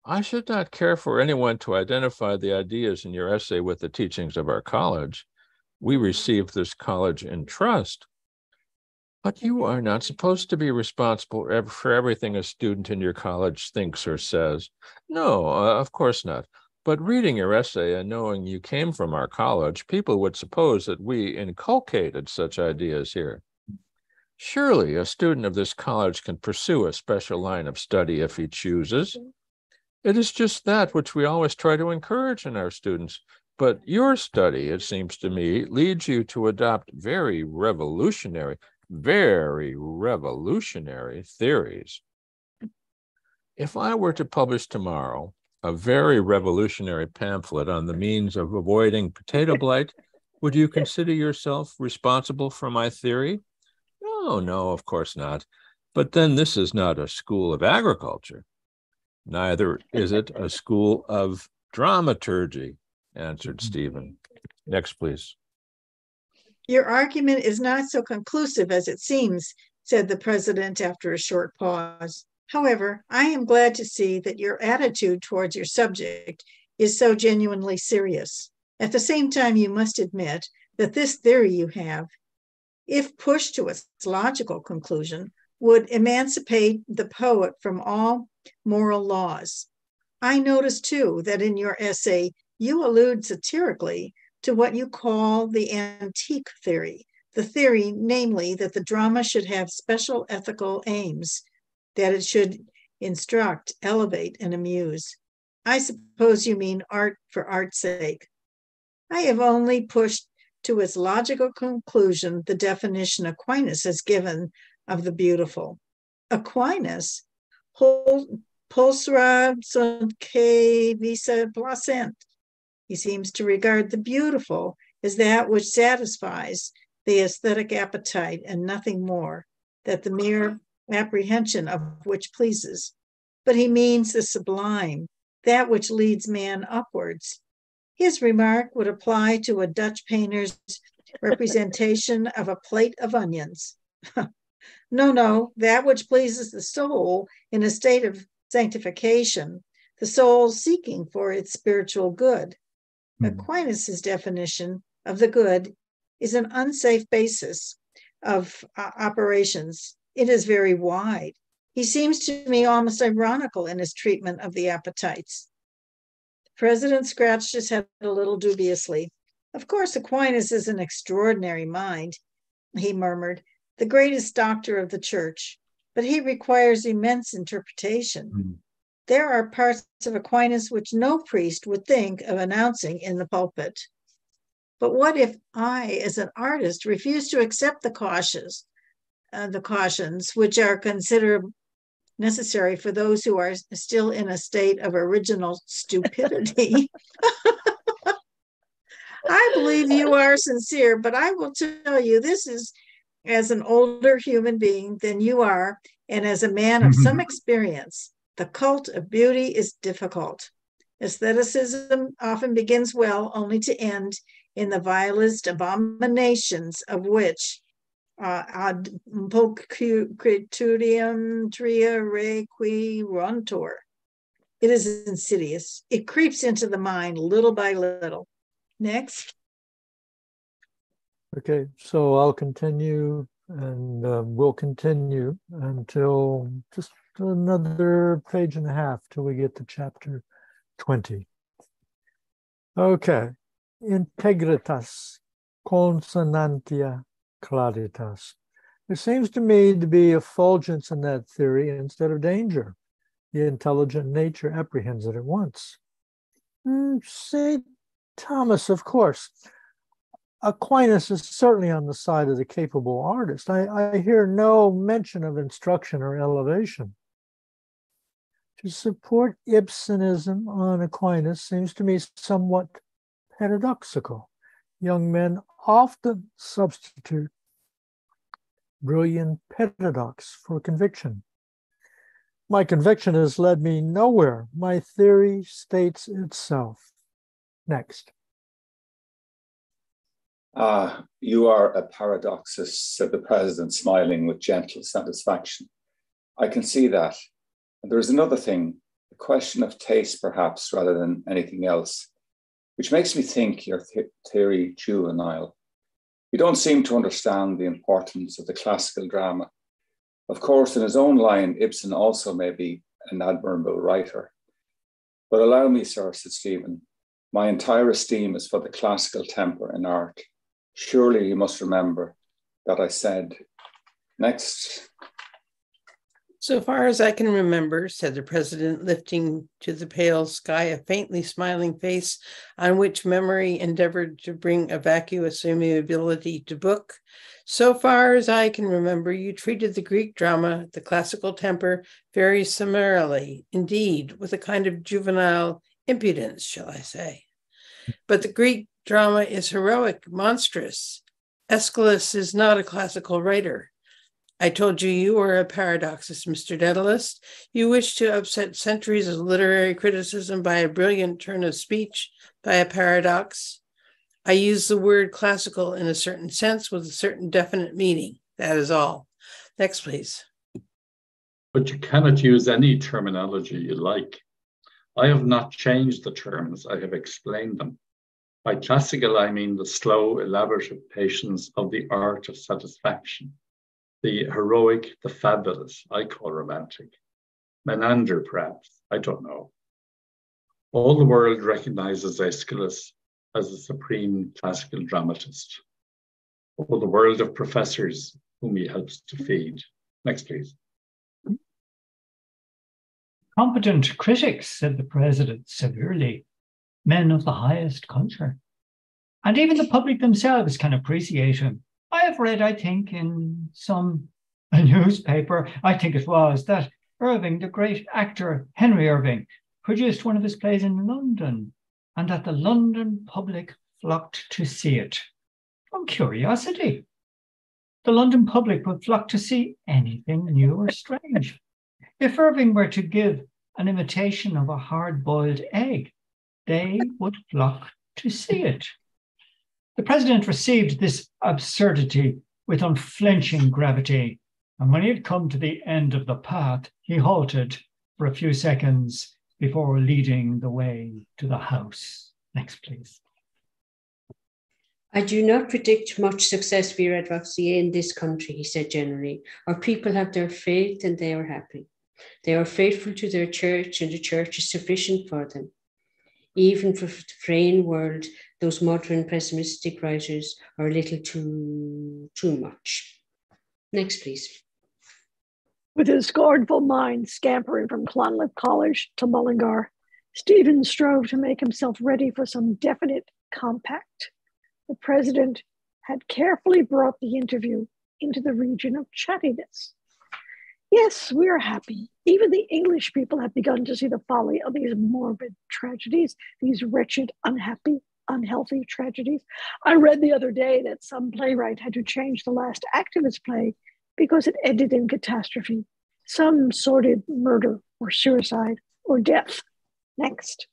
I should not care for anyone to identify the ideas in your essay with the teachings of our college. We received this college in trust." "But you are not supposed to be responsible for everything a student in your college thinks or says." "No, of course not. But reading your essay and knowing you came from our college, people would suppose that we inculcated such ideas here. Surely a student of this college can pursue a special line of study if he chooses. It is just that which we always try to encourage in our students. But your study, it seems to me, leads you to adopt very revolutionary theories. If I were to publish tomorrow a very revolutionary pamphlet on the means of avoiding potato blight, would you consider yourself responsible for my theory?" "Oh, no, of course not. But then this is not a school of agriculture." "Neither is it a school of dramaturgy," answered Stephen. Next, please. "Your argument is not so conclusive as it seems," said the president after a short pause. "However, I am glad to see that your attitude towards your subject is so genuinely serious. At the same time, you must admit that this theory you have, if pushed to its logical conclusion, would emancipate the poet from all moral laws. I notice, too, that in your essay, you allude satirically to what you call the antique theory, the theory, namely, that the drama should have special ethical aims, that it should instruct, elevate, and amuse. I suppose you mean art for art's sake. I have only pushed to its logical conclusion the definition Aquinas has given of the beautiful. Aquinas, pulsera sunt que visa placent. He seems to regard the beautiful as that which satisfies the aesthetic appetite and nothing more, that the mere apprehension of which pleases. But he means the sublime, that which leads man upwards. His remark would apply to a Dutch painter's representation of a plate of onions. No, that which pleases the soul in a state of sanctification, the soul seeking for its spiritual good. Aquinas' definition of the good is an unsafe basis of operations. It is very wide. He seems to me almost ironical in his treatment of the appetites. The president scratched his head a little dubiously. Of course, Aquinas is an extraordinary mind, he murmured, the greatest doctor of the church, but he requires immense interpretation. There are parts of Aquinas which no priest would think of announcing in the pulpit. But what if I, as an artist, refuse to accept the cautions which are considered necessary for those who are still in a state of original stupidity? I believe you are sincere, but I will tell you this is as an older human being than you are, and as a man of some experience. The cult of beauty is difficult. Aestheticism often begins well, only to end in the vilest abominations of which ad pulchritudium tria requirontur. It is insidious. It creeps into the mind little by little. Next. Okay, so I'll continue, and we'll continue until just another page and a half till we get to chapter 20. Okay. Integritas consonantia claritas. There seems to me to be effulgence in that theory instead of danger. The intelligent nature apprehends it at once. St. Thomas, of course. Aquinas is certainly on the side of the capable artist. I hear no mention of instruction or elevation. To support Ibsenism on Aquinas seems to me somewhat paradoxical. Young men often substitute brilliant paradox for conviction. My conviction has led me nowhere. My theory states itself. Next. You are a paradoxist, said the president, smiling with gentle satisfaction. I can see that. And there is another thing, a question of taste, perhaps, rather than anything else, which makes me think your theory juvenile. You don't seem to understand the importance of the classical drama. Of course, in his own line, Ibsen also may be an admirable writer. But allow me, sir, said Stephen, my entire esteem is for the classical temper in art. Surely you must remember that I said, next. So far as I can remember, said the president, lifting to the pale sky a faintly smiling face on which memory endeavored to bring a vacuous amiability to book. So far as I can remember, you treated the Greek drama, the classical temper, very summarily, indeed, with a kind of juvenile impudence, shall I say. But the Greek drama is heroic, monstrous. Aeschylus is not a classical writer. I told you you were a paradoxist, Mr. Daedalus. You wish to upset centuries of literary criticism by a brilliant turn of speech, by a paradox. I use the word classical in a certain sense with a certain definite meaning. That is all. Next, please. But you cannot use any terminology you like. I have not changed the terms, I have explained them. By classical, I mean the slow, elaborative patience of the art of satisfaction. The heroic, the fabulous, I call romantic. Menander, perhaps, I don't know. All the world recognizes Aeschylus as a supreme classical dramatist. All the world of professors whom he helps to feed. Next, please. Competent critics, said the president severely, men of the highest culture. And even the public themselves can appreciate him. I have read, I think, in a newspaper, I think it was, that Irving, the great actor Henry Irving, produced one of his plays in London, and that the London public flocked to see it. From curiosity. The London public would flock to see anything new or strange. If Irving were to give an imitation of a hard-boiled egg, they would flock to see it. The president received this absurdity with unflinching gravity, and when he had come to the end of the path, he halted for a few seconds before leading the way to the house. Next, please. I do not predict much success for your advocacy in this country, he said generally. Our people have their faith and they are happy. They are faithful to their church and the church is sufficient for them. Even for the fraying world, those modern pessimistic writers are a little too much. Next, please. With his scornful mind scampering from Clonliffe College to Mullingar, Stephen strove to make himself ready for some definite compact. The president had carefully brought the interview into the region of chattiness. Yes, we are happy. Even the English people have begun to see the folly of these morbid tragedies, these wretched, unhappy, unhealthy tragedies. I read the other day that some playwright had to change the last act of his play because it ended in catastrophe, some sordid murder or suicide or death. Next.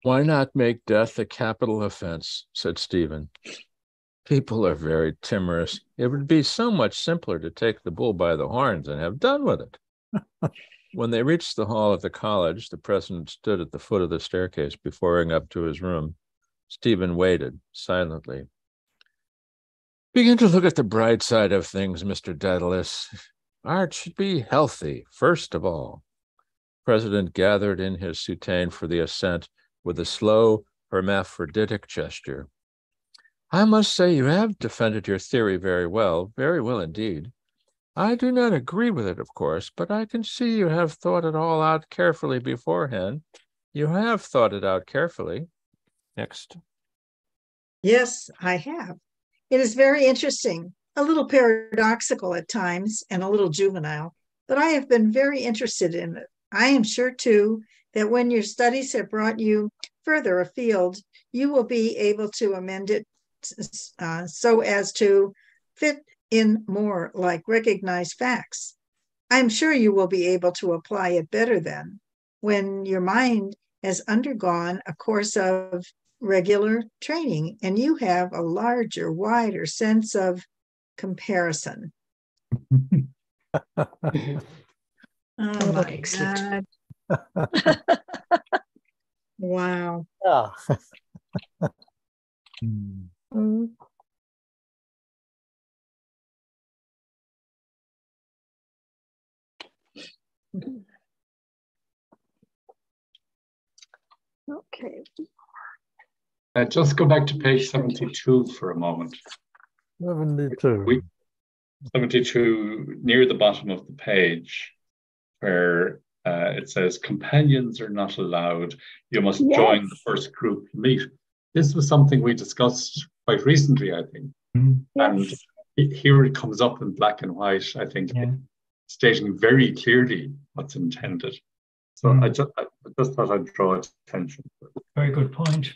Why not make death a capital offense, said Stephen. People are very timorous. It would be so much simpler to take the bull by the horns and have done with it. When they reached the hall of the college, the president stood at the foot of the staircase before going up to his room. Stephen waited silently. Begin to look at the bright side of things, Mr. Daedalus. Art should be healthy, first of all. The president gathered in his soutane for the ascent with a slow, hermaphroditic gesture. I must say you have defended your theory very well indeed. I do not agree with it, of course, but I can see you have thought it all out carefully beforehand. You have thought it out carefully. Next. Yes, I have. It is very interesting, a little paradoxical at times and a little juvenile, but I have been very interested in it. I am sure, too, that when your studies have brought you further afield, you will be able to amend it so as to fit in more like recognized facts. I'm sure you will be able to apply it better then, when your mind has undergone a course of regular training and you have a larger, wider sense of comparison. Oh my God. Wow. Yeah. Okay. Just go back to page 72 for a moment. 72. 72, near the bottom of the page, where it says, companions are not allowed. You must join the first group you meet. This was something we discussed quite recently, I think. And here it comes up in black and white, I think, stating very clearly what's intended. So I just thought I'd draw attention. Very good point.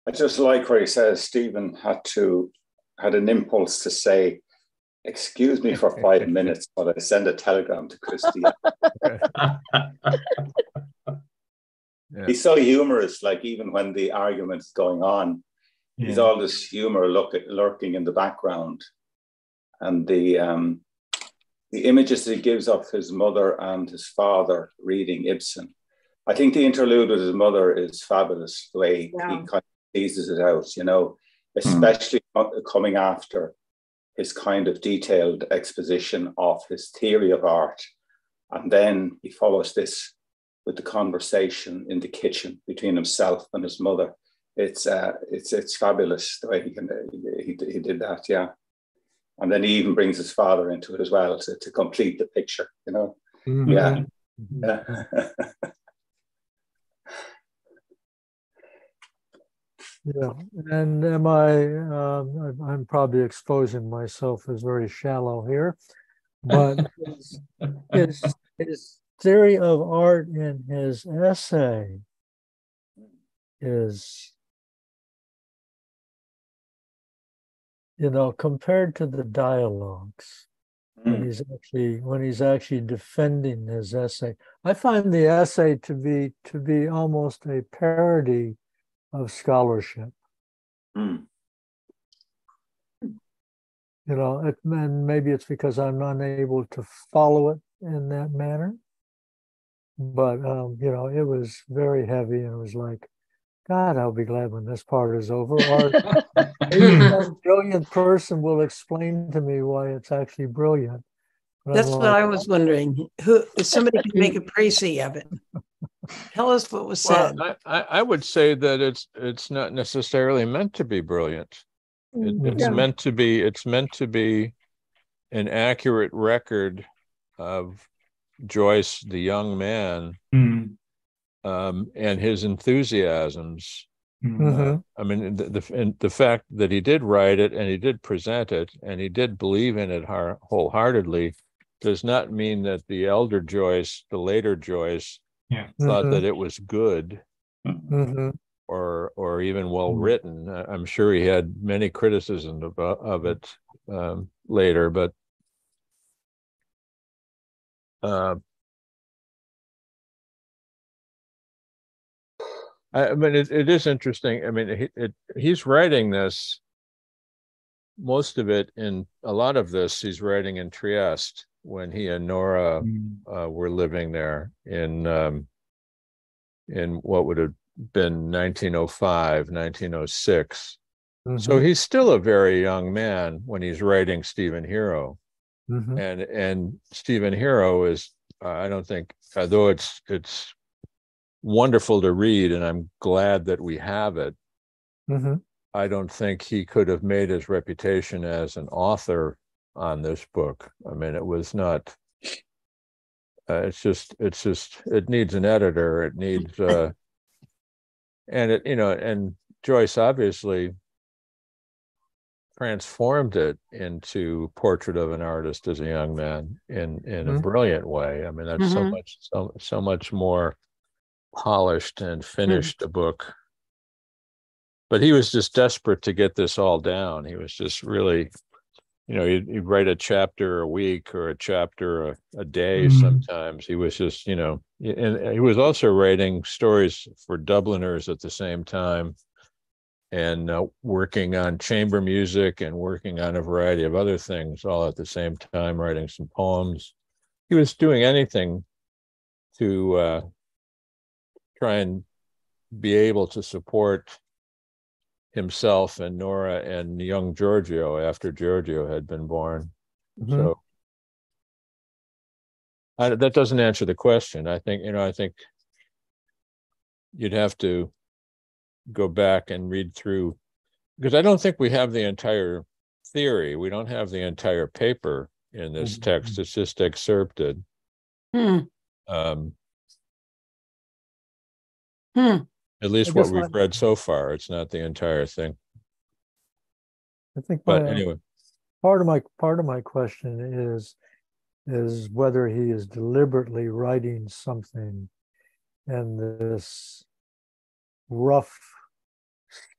I just like where he says Stephen had an impulse to say, excuse me for 5 minutes, but I send a telegram to Christy. He's so humorous, like even when the argument's going on, he's all this humor lurking in the background. And the images that he gives of his mother and his father reading Ibsen. I think the interlude with his mother is fabulous, the way he kind of teases it out, you know, especially coming after his kind of detailed exposition of his theory of art. And then he follows this with the conversation in the kitchen between himself and his mother. It's fabulous the way he did that, yeah. And then he even brings his father into it as well to complete the picture, you know. Yeah. Yeah, and I'm probably exposing myself as very shallow here, but his theory of art in his essay is, you know, compared to the dialogues, when he's actually defending his essay, I find the essay to be almost a parody of scholarship. You know, and maybe it's because I'm unable to follow it in that manner. But, you know, it was very heavy, and it was like, God, I'll be glad when this part is over. Or maybe some brilliant person will explain to me why it's actually brilliant. But that's what I was wondering. If somebody could make a précis of it. Tell us what was said. Well, I would say that it's not necessarily meant to be brilliant. It's meant to be an accurate record of Joyce, the young man, and his enthusiasms. I mean, the fact that he did write it and he did present it and he did believe in it wholeheartedly does not mean that the elder Joyce, the later Joyce, thought that it was good or even well written. I'm sure he had many criticisms of it later, but I mean, it is interesting. I mean, he's writing this, most of it in a lot of this he's writing in Trieste when he and Nora were living there in what would have been 1905, 1906. So he's still a very young man when he's writing Stephen Hero. And Stephen Hero is, I don't think, although it's wonderful to read, and I'm glad that we have it, I don't think he could have made his reputation as an author on this book. I mean, it was not it needs an editor. It needs, and Joyce obviously transformed it into Portrait of an Artist as a Young Man in a brilliant way. I mean, that's so much more polished and finished a book. But he was just desperate to get this all down. He was just really, he'd write a chapter a week or a chapter a day sometimes. He was just, and he was also writing stories for Dubliners at the same time, and working on chamber music and working on a variety of other things all at the same time, writing some poems. He was doing anything to try and be able to support himself and Nora and young Giorgio after Giorgio had been born. So that doesn't answer the question. I think you'd have to go back and read through, because I don't think we have the entire theory. We don't have the entire paper in this text. It's just excerpted. At least what we've read so far. It's not the entire thing. I think, but anyway, part of my question is whether he is deliberately writing something in this rough,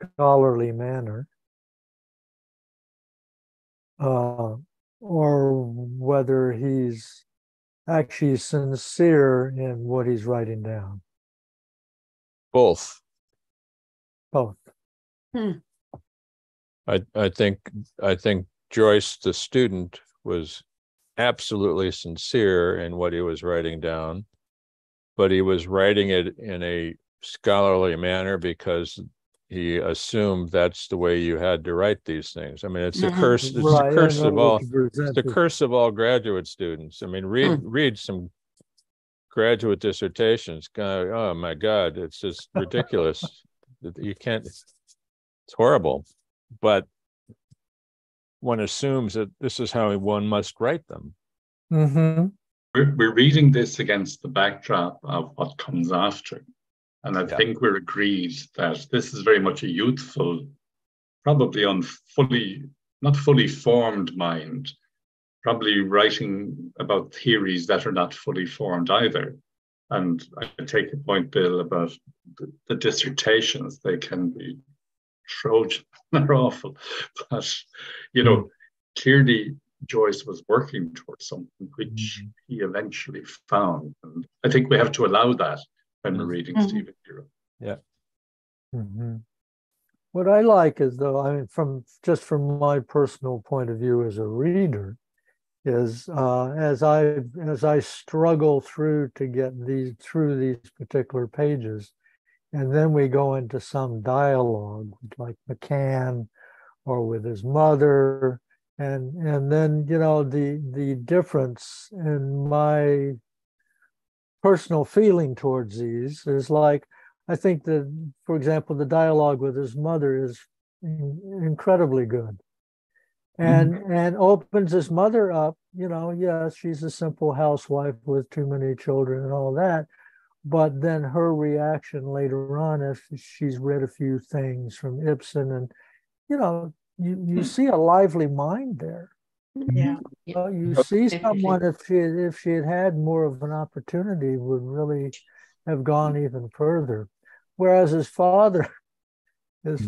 scholarly manner, or whether he's actually sincere in what he's writing down. Both. I think Joyce, the student, was absolutely sincere in what he was writing down, but he was writing it in a scholarly manner because he assumed that's the way you had to write these things. I mean, it's the curse. It's the curse of all. It's the curse of all graduate students. I mean, read some graduate dissertations. Oh my God, it's just ridiculous. You can't. It's horrible. But one assumes that this is how one must write them. We're reading this against the backdrop of what comes after. And I think we're agreed that this is very much a youthful, probably not fully formed mind, probably writing about theories that are not fully formed either. And I take your point, Bill, about the dissertations. They can be Trojan, they're awful. But, clearly Joyce was working towards something which he eventually found. And I think we have to allow that when we're reading Stephen Hero. What I like is, though, I mean, from my personal point of view as a reader, is as I struggle through to get through these particular pages, and then we go into some dialogue like McCann or with his mother, and then the difference in my personal feeling towards these is like, I think that, for example, the dialogue with his mother is incredibly good. And opens his mother up, yes, she's a simple housewife with too many children and all that. But then her reaction later on, if she's read a few things from Ibsen, and, you see a lively mind there. You see someone, if she had more of an opportunity, would really have gone even further. Whereas his father is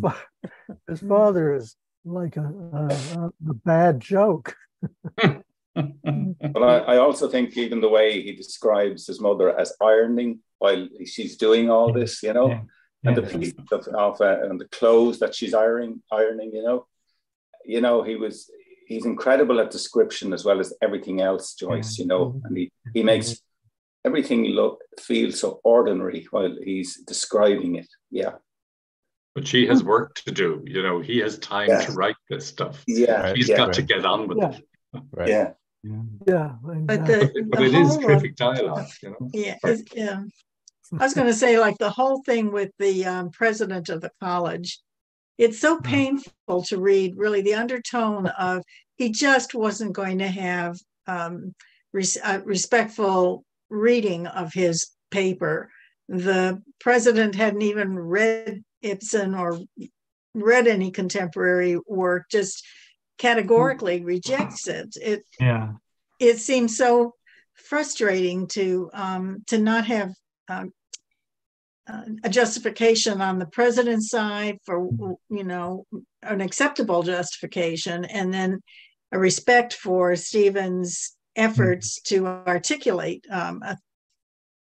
like a bad joke. But I also think even the way he describes his mother as ironing while she's doing all this, and the piece of and the clothes that she's ironing, he's incredible at description as well as everything else, Joyce, and he makes everything feel so ordinary while he's describing it. But she has work to do. He has time to write this stuff. He's got to get on with it. Right. But it is terrific dialogue. I was going to say, like, the whole thing with the president of the college, it's so painful to read, really, the undertone of he just wasn't going to have respectful reading of his paper. The president hadn't even read Ibsen or read any contemporary work, just categorically rejects it. It seems so frustrating to not have a justification on the president's side for, you know, an acceptable justification, and then a respect for Stephen's efforts to articulate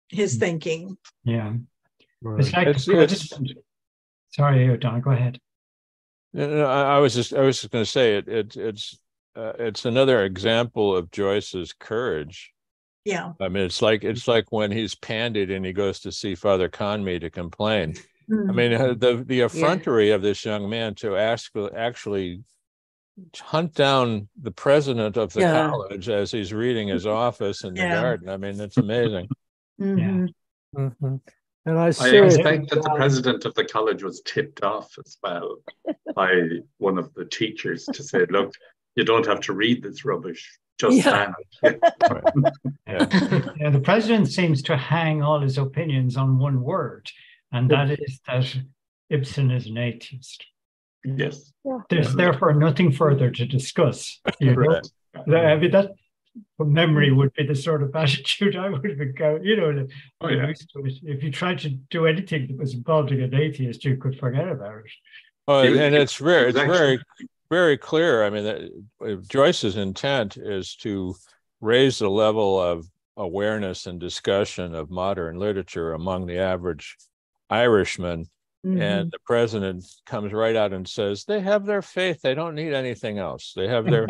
his thinking. Yeah. Right. It's like the president. Sorry, O'Donnell, go ahead. I was just going to say it's another example of Joyce's courage. Yeah. I mean, it's like when he's pandied and he goes to see Father Conmee to complain. I mean, the effrontery of this young man to actually hunt down the president of the college as he's reading his office in the garden. I mean, it's amazing. And I expect that the president of the college was tipped off as well by one of the teachers to say, look, you don't have to read this rubbish. Just stand. The president seems to hang all his opinions on one word, and that is that Ibsen is an atheist. Yes. There's therefore nothing further to discuss. You know? I mean, that from memory would be the sort of attitude I would have got. You know, if you tried to do anything that was involving an atheist, you could forget about it. Oh, and it's very clear. I mean, that Joyce's intent is to raise the level of awareness and discussion of modern literature among the average Irishman. And the president comes right out and says, they have their faith. They don't need anything else. They have their...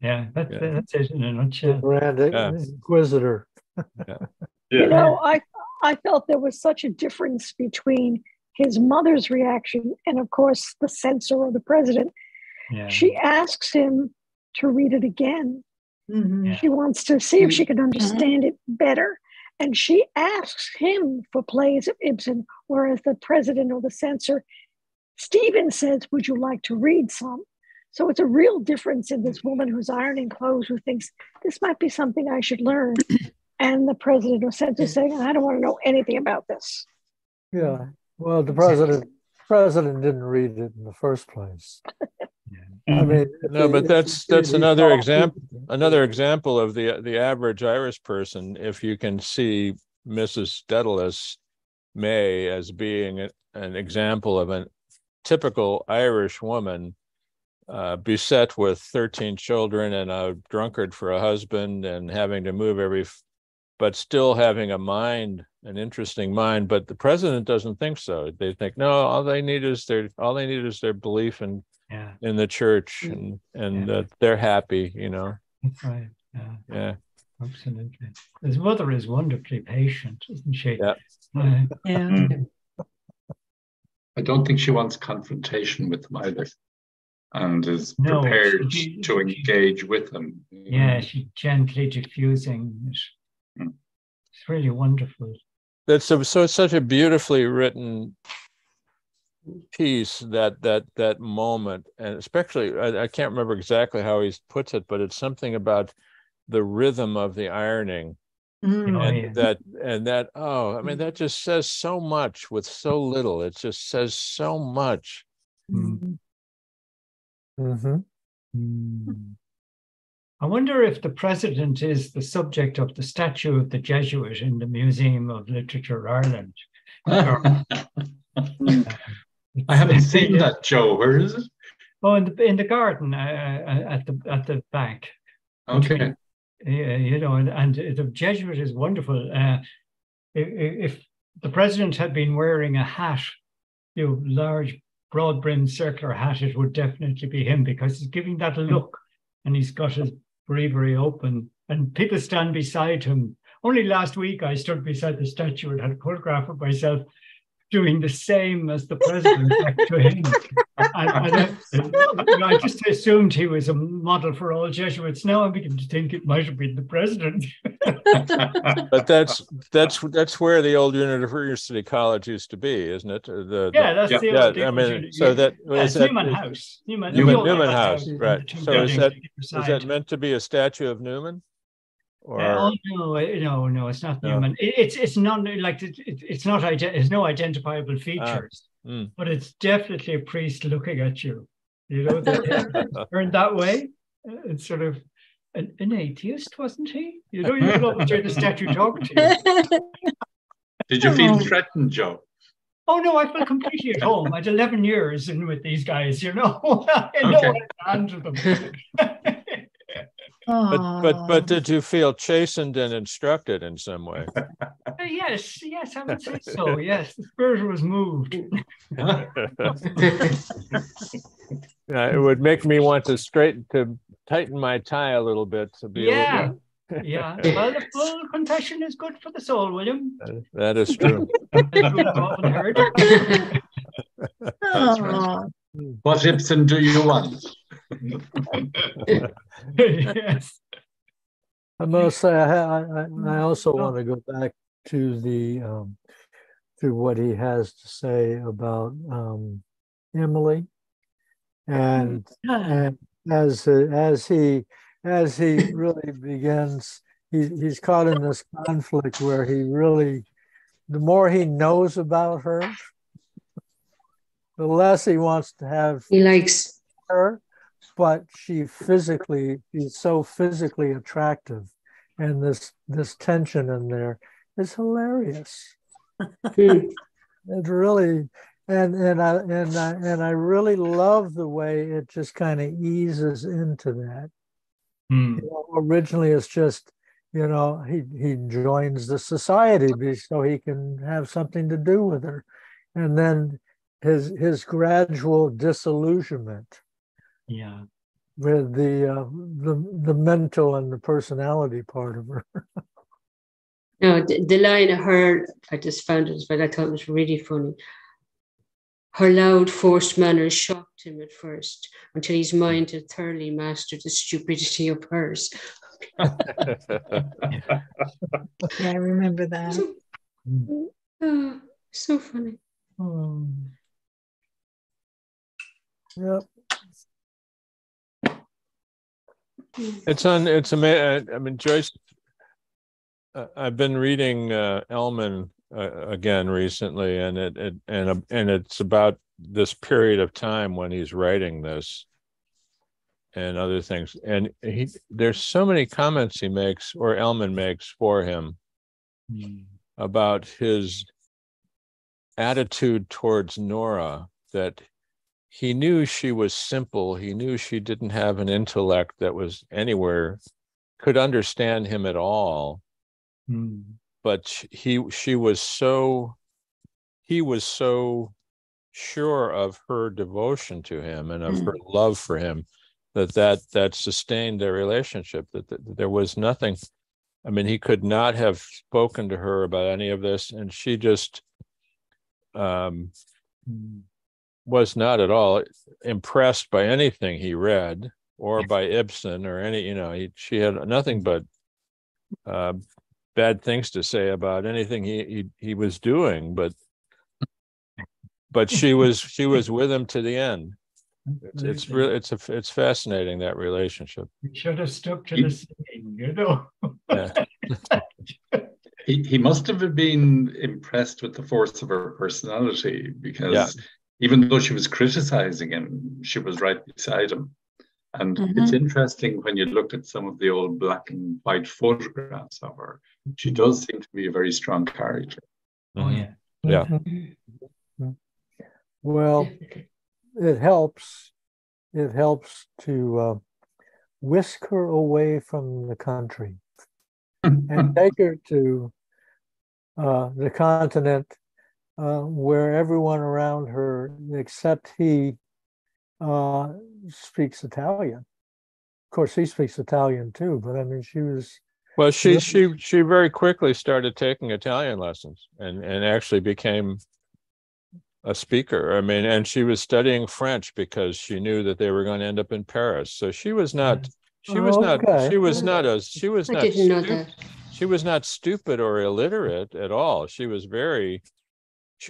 That's it in a nutshell. Grand Inquisitor. You know, I felt there was such a difference between his mother's reaction and, of course, the censor or the president. She asks him to read it again. She wants to see if she can understand it better. And she asks him for plays of Ibsen, whereas the president or the censor, Stephen, says, would you like to read some? So it's a real difference in this woman who's ironing clothes who thinks this might be something I should learn. And the president or censor saying, I don't want to know anything about this. Yeah. Well, the president didn't read it in the first place. I mean, no, but that's another example of the average Irish person. If you can see Mrs. Dedalus May as being an example of a typical Irish woman, beset with 13 children and a drunkard for a husband, and having to move but still having an interesting mind. But the president doesn't think so. They think, no, all they need is their belief in the church, and that they're happy, you know. That's right. Yeah. Absolutely. His mother is wonderfully patient, isn't she? I don't think she wants confrontation with them either, and is prepared to engage with them. Yeah, she's gently diffusing it. It's really wonderful. So it's such a beautifully written piece, that moment, and especially I can't remember exactly how he puts it, but it's something about the rhythm of the ironing. I mean, that just says so much with so little. It just says so much. I wonder if the president is the subject of the statue of the Jesuit in the Museum of Literature Ireland. I haven't seen that, Joe. Where is it? Oh, in the garden at the back. Okay. You know, and the Jesuit is wonderful. If the president had been wearing a hat, you know, large, broad-brimmed circular hat, it would definitely be him, because he's giving that look, and he's got his breviary open, and people stand beside him. Only last week I stood beside the statue and had a photograph of myself doing the same as the president back to him. I just assumed he was a model for all Jesuits. Now I'm beginning to think it might have been the president. But that's where the old University College used to be, isn't it? That's the old. I mean, so that is Newman House. Newman House, right? So is that meant to be a statue of Newman? Or no, it's not No. Newman. It's not like it's not it's no identifiable features, but it's definitely a priest looking at you. You know, turned that way. It's sort of an atheist, wasn't he? You know, you could almost hear the statue talking to you. Did you feel threatened, Joe? Oh no, I felt completely at home. I had 11 years in with these guys, you know. I know what to handle them. But did you feel chastened and instructed in some way? Yes, I would say so. Yes, the spirit was moved. It would make me want to tighten my tie a little bit to be able to. Yeah. Well, the full confession is good for the soul, William. That is true. I've often heard. What Ibsen do you want? Yes. I must say, I also want to go back to to what he has to say about Emily, and as he really begins, he's caught in this conflict where the more he knows about her, the less he wants to have. He likes her, but she's so physically attractive, and this tension in there is hilarious. It really, and I really love the way it just kind of eases into that. You know, originally, it's just, you know, he joins the society so he can have something to do with her, and then his gradual disillusionment. Yeah. With the mental and the personality part of her. No, the line of her, I just found it, but I thought it was really funny. Her loud, forced manners shocked him at first, until his mind had thoroughly mastered the stupidity of hers. Yeah, I remember that. So funny. Yep. It's amazing. I mean, Joyce, I've been reading Ellman again recently, and it's about this period of time when he's writing this and other things. And there's so many comments he makes, or Ellman makes for him, about his attitude towards Nora, that he knew she was simple. He knew she didn't have an intellect that was anywhere, could understand him at all. But he was so sure of her devotion to him and of her love for him that sustained their relationship, that there was nothing. I mean, he could not have spoken to her about any of this, and she just was not at all impressed by anything he read or by Ibsen or any, you know, she had nothing but bad things to say about anything he was doing, but she was with him to the end. It's fascinating, that relationship. You should have stuck to the singing, you know. Yeah. He must have been impressed with the force of her personality, because even though she was criticizing him, she was right beside him. And it's interesting when you look at some of the old black and white photographs of her, she does seem to be a very strong character. Oh, yeah. Yeah. Well, it helps to whisk her away from the country and take her to the continent where everyone around her, except he, speaks Italian. Of course, he speaks Italian too, but I mean, she was. Well, she very quickly started taking Italian lessons and actually became a speaker. I mean, and she was studying French because she knew that they were going to end up in Paris. So she was not stupid or illiterate at all. She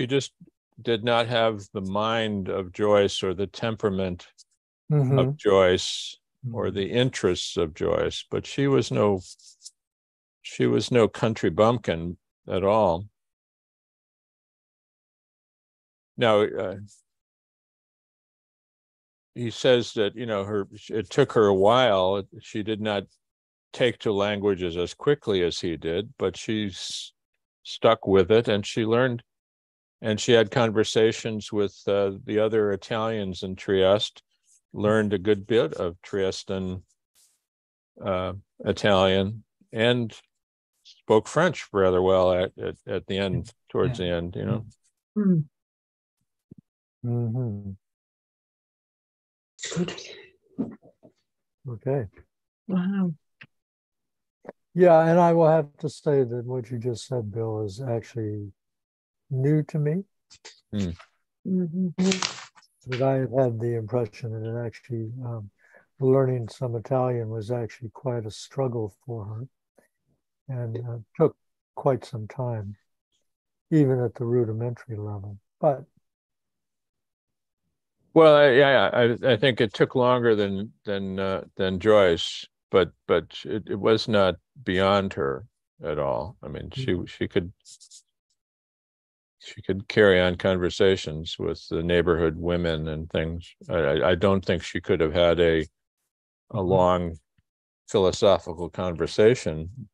just did not have the mind of Joyce or the temperament of Joyce or the interests of Joyce, but she was no She was no country bumpkin at all. Now, he says that, it took her a while. She did not take to languages as quickly as he did, but she's stuck with it, and she learned, and she had conversations with the other Italians in Trieste, learned a good bit of Triestean Italian, and spoke French rather well at the end, towards the end, Mm-hmm. Okay. Wow. Yeah, and I will have to say that what you just said, Bill, is actually new to me. Mm-hmm. That I have had the impression that it actually, learning some Italian was actually quite a struggle for her, and took quite some time, even at the rudimentary level. But well, I think it took longer than Joyce, but it was not beyond her at all. I mean, she could carry on conversations with the neighborhood women and things. I don't think she could have had a long philosophical conversation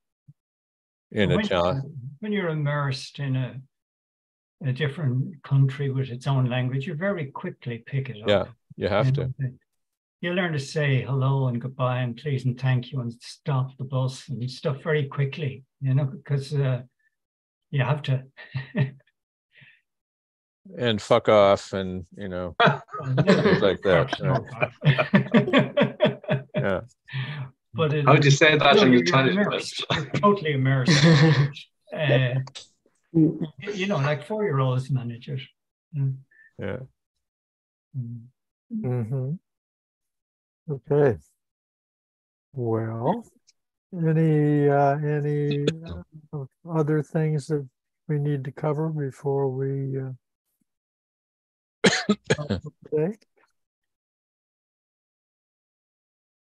in Italian. When you're immersed in a different country with its own language, you very quickly pick it up. Yeah, you have to. You learn to say hello and goodbye and please and thank you and stop the bus and stuff very quickly, because you have to. And fuck off, and things like that. Yeah. But how do you say that in Italian? You're totally immersed. Like 4-year-olds manage it. Yeah. mm-hmm. Okay. Well, any other things that we need to cover before we today?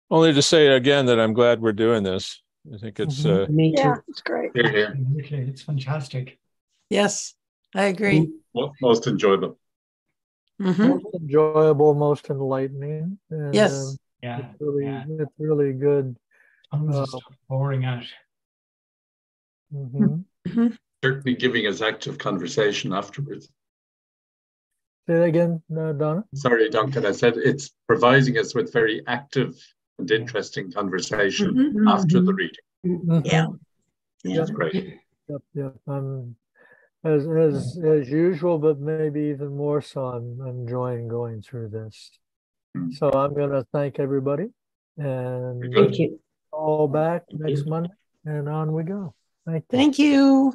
Only to say again that I'm glad we're doing this. I think it's Me too. Yeah, it's great. Here. It's fantastic. Yes, I agree. Most enjoyable. Mm-hmm. Most enjoyable, most enlightening. And, Yes. it's really good. Tons of stuff pouring out. Mm-hmm. Mm-hmm. Certainly giving us active conversation afterwards. Say that again, Donna? Sorry, Duncan. I said it's providing us with very active and interesting conversation after the reading. Mm-hmm. Yeah. That's great. Yep. As usual, but maybe even more so, I'm enjoying going through this. So I'm going to thank everybody, and Thank you. all back next Monday, and on we go. Thank you. Thank you.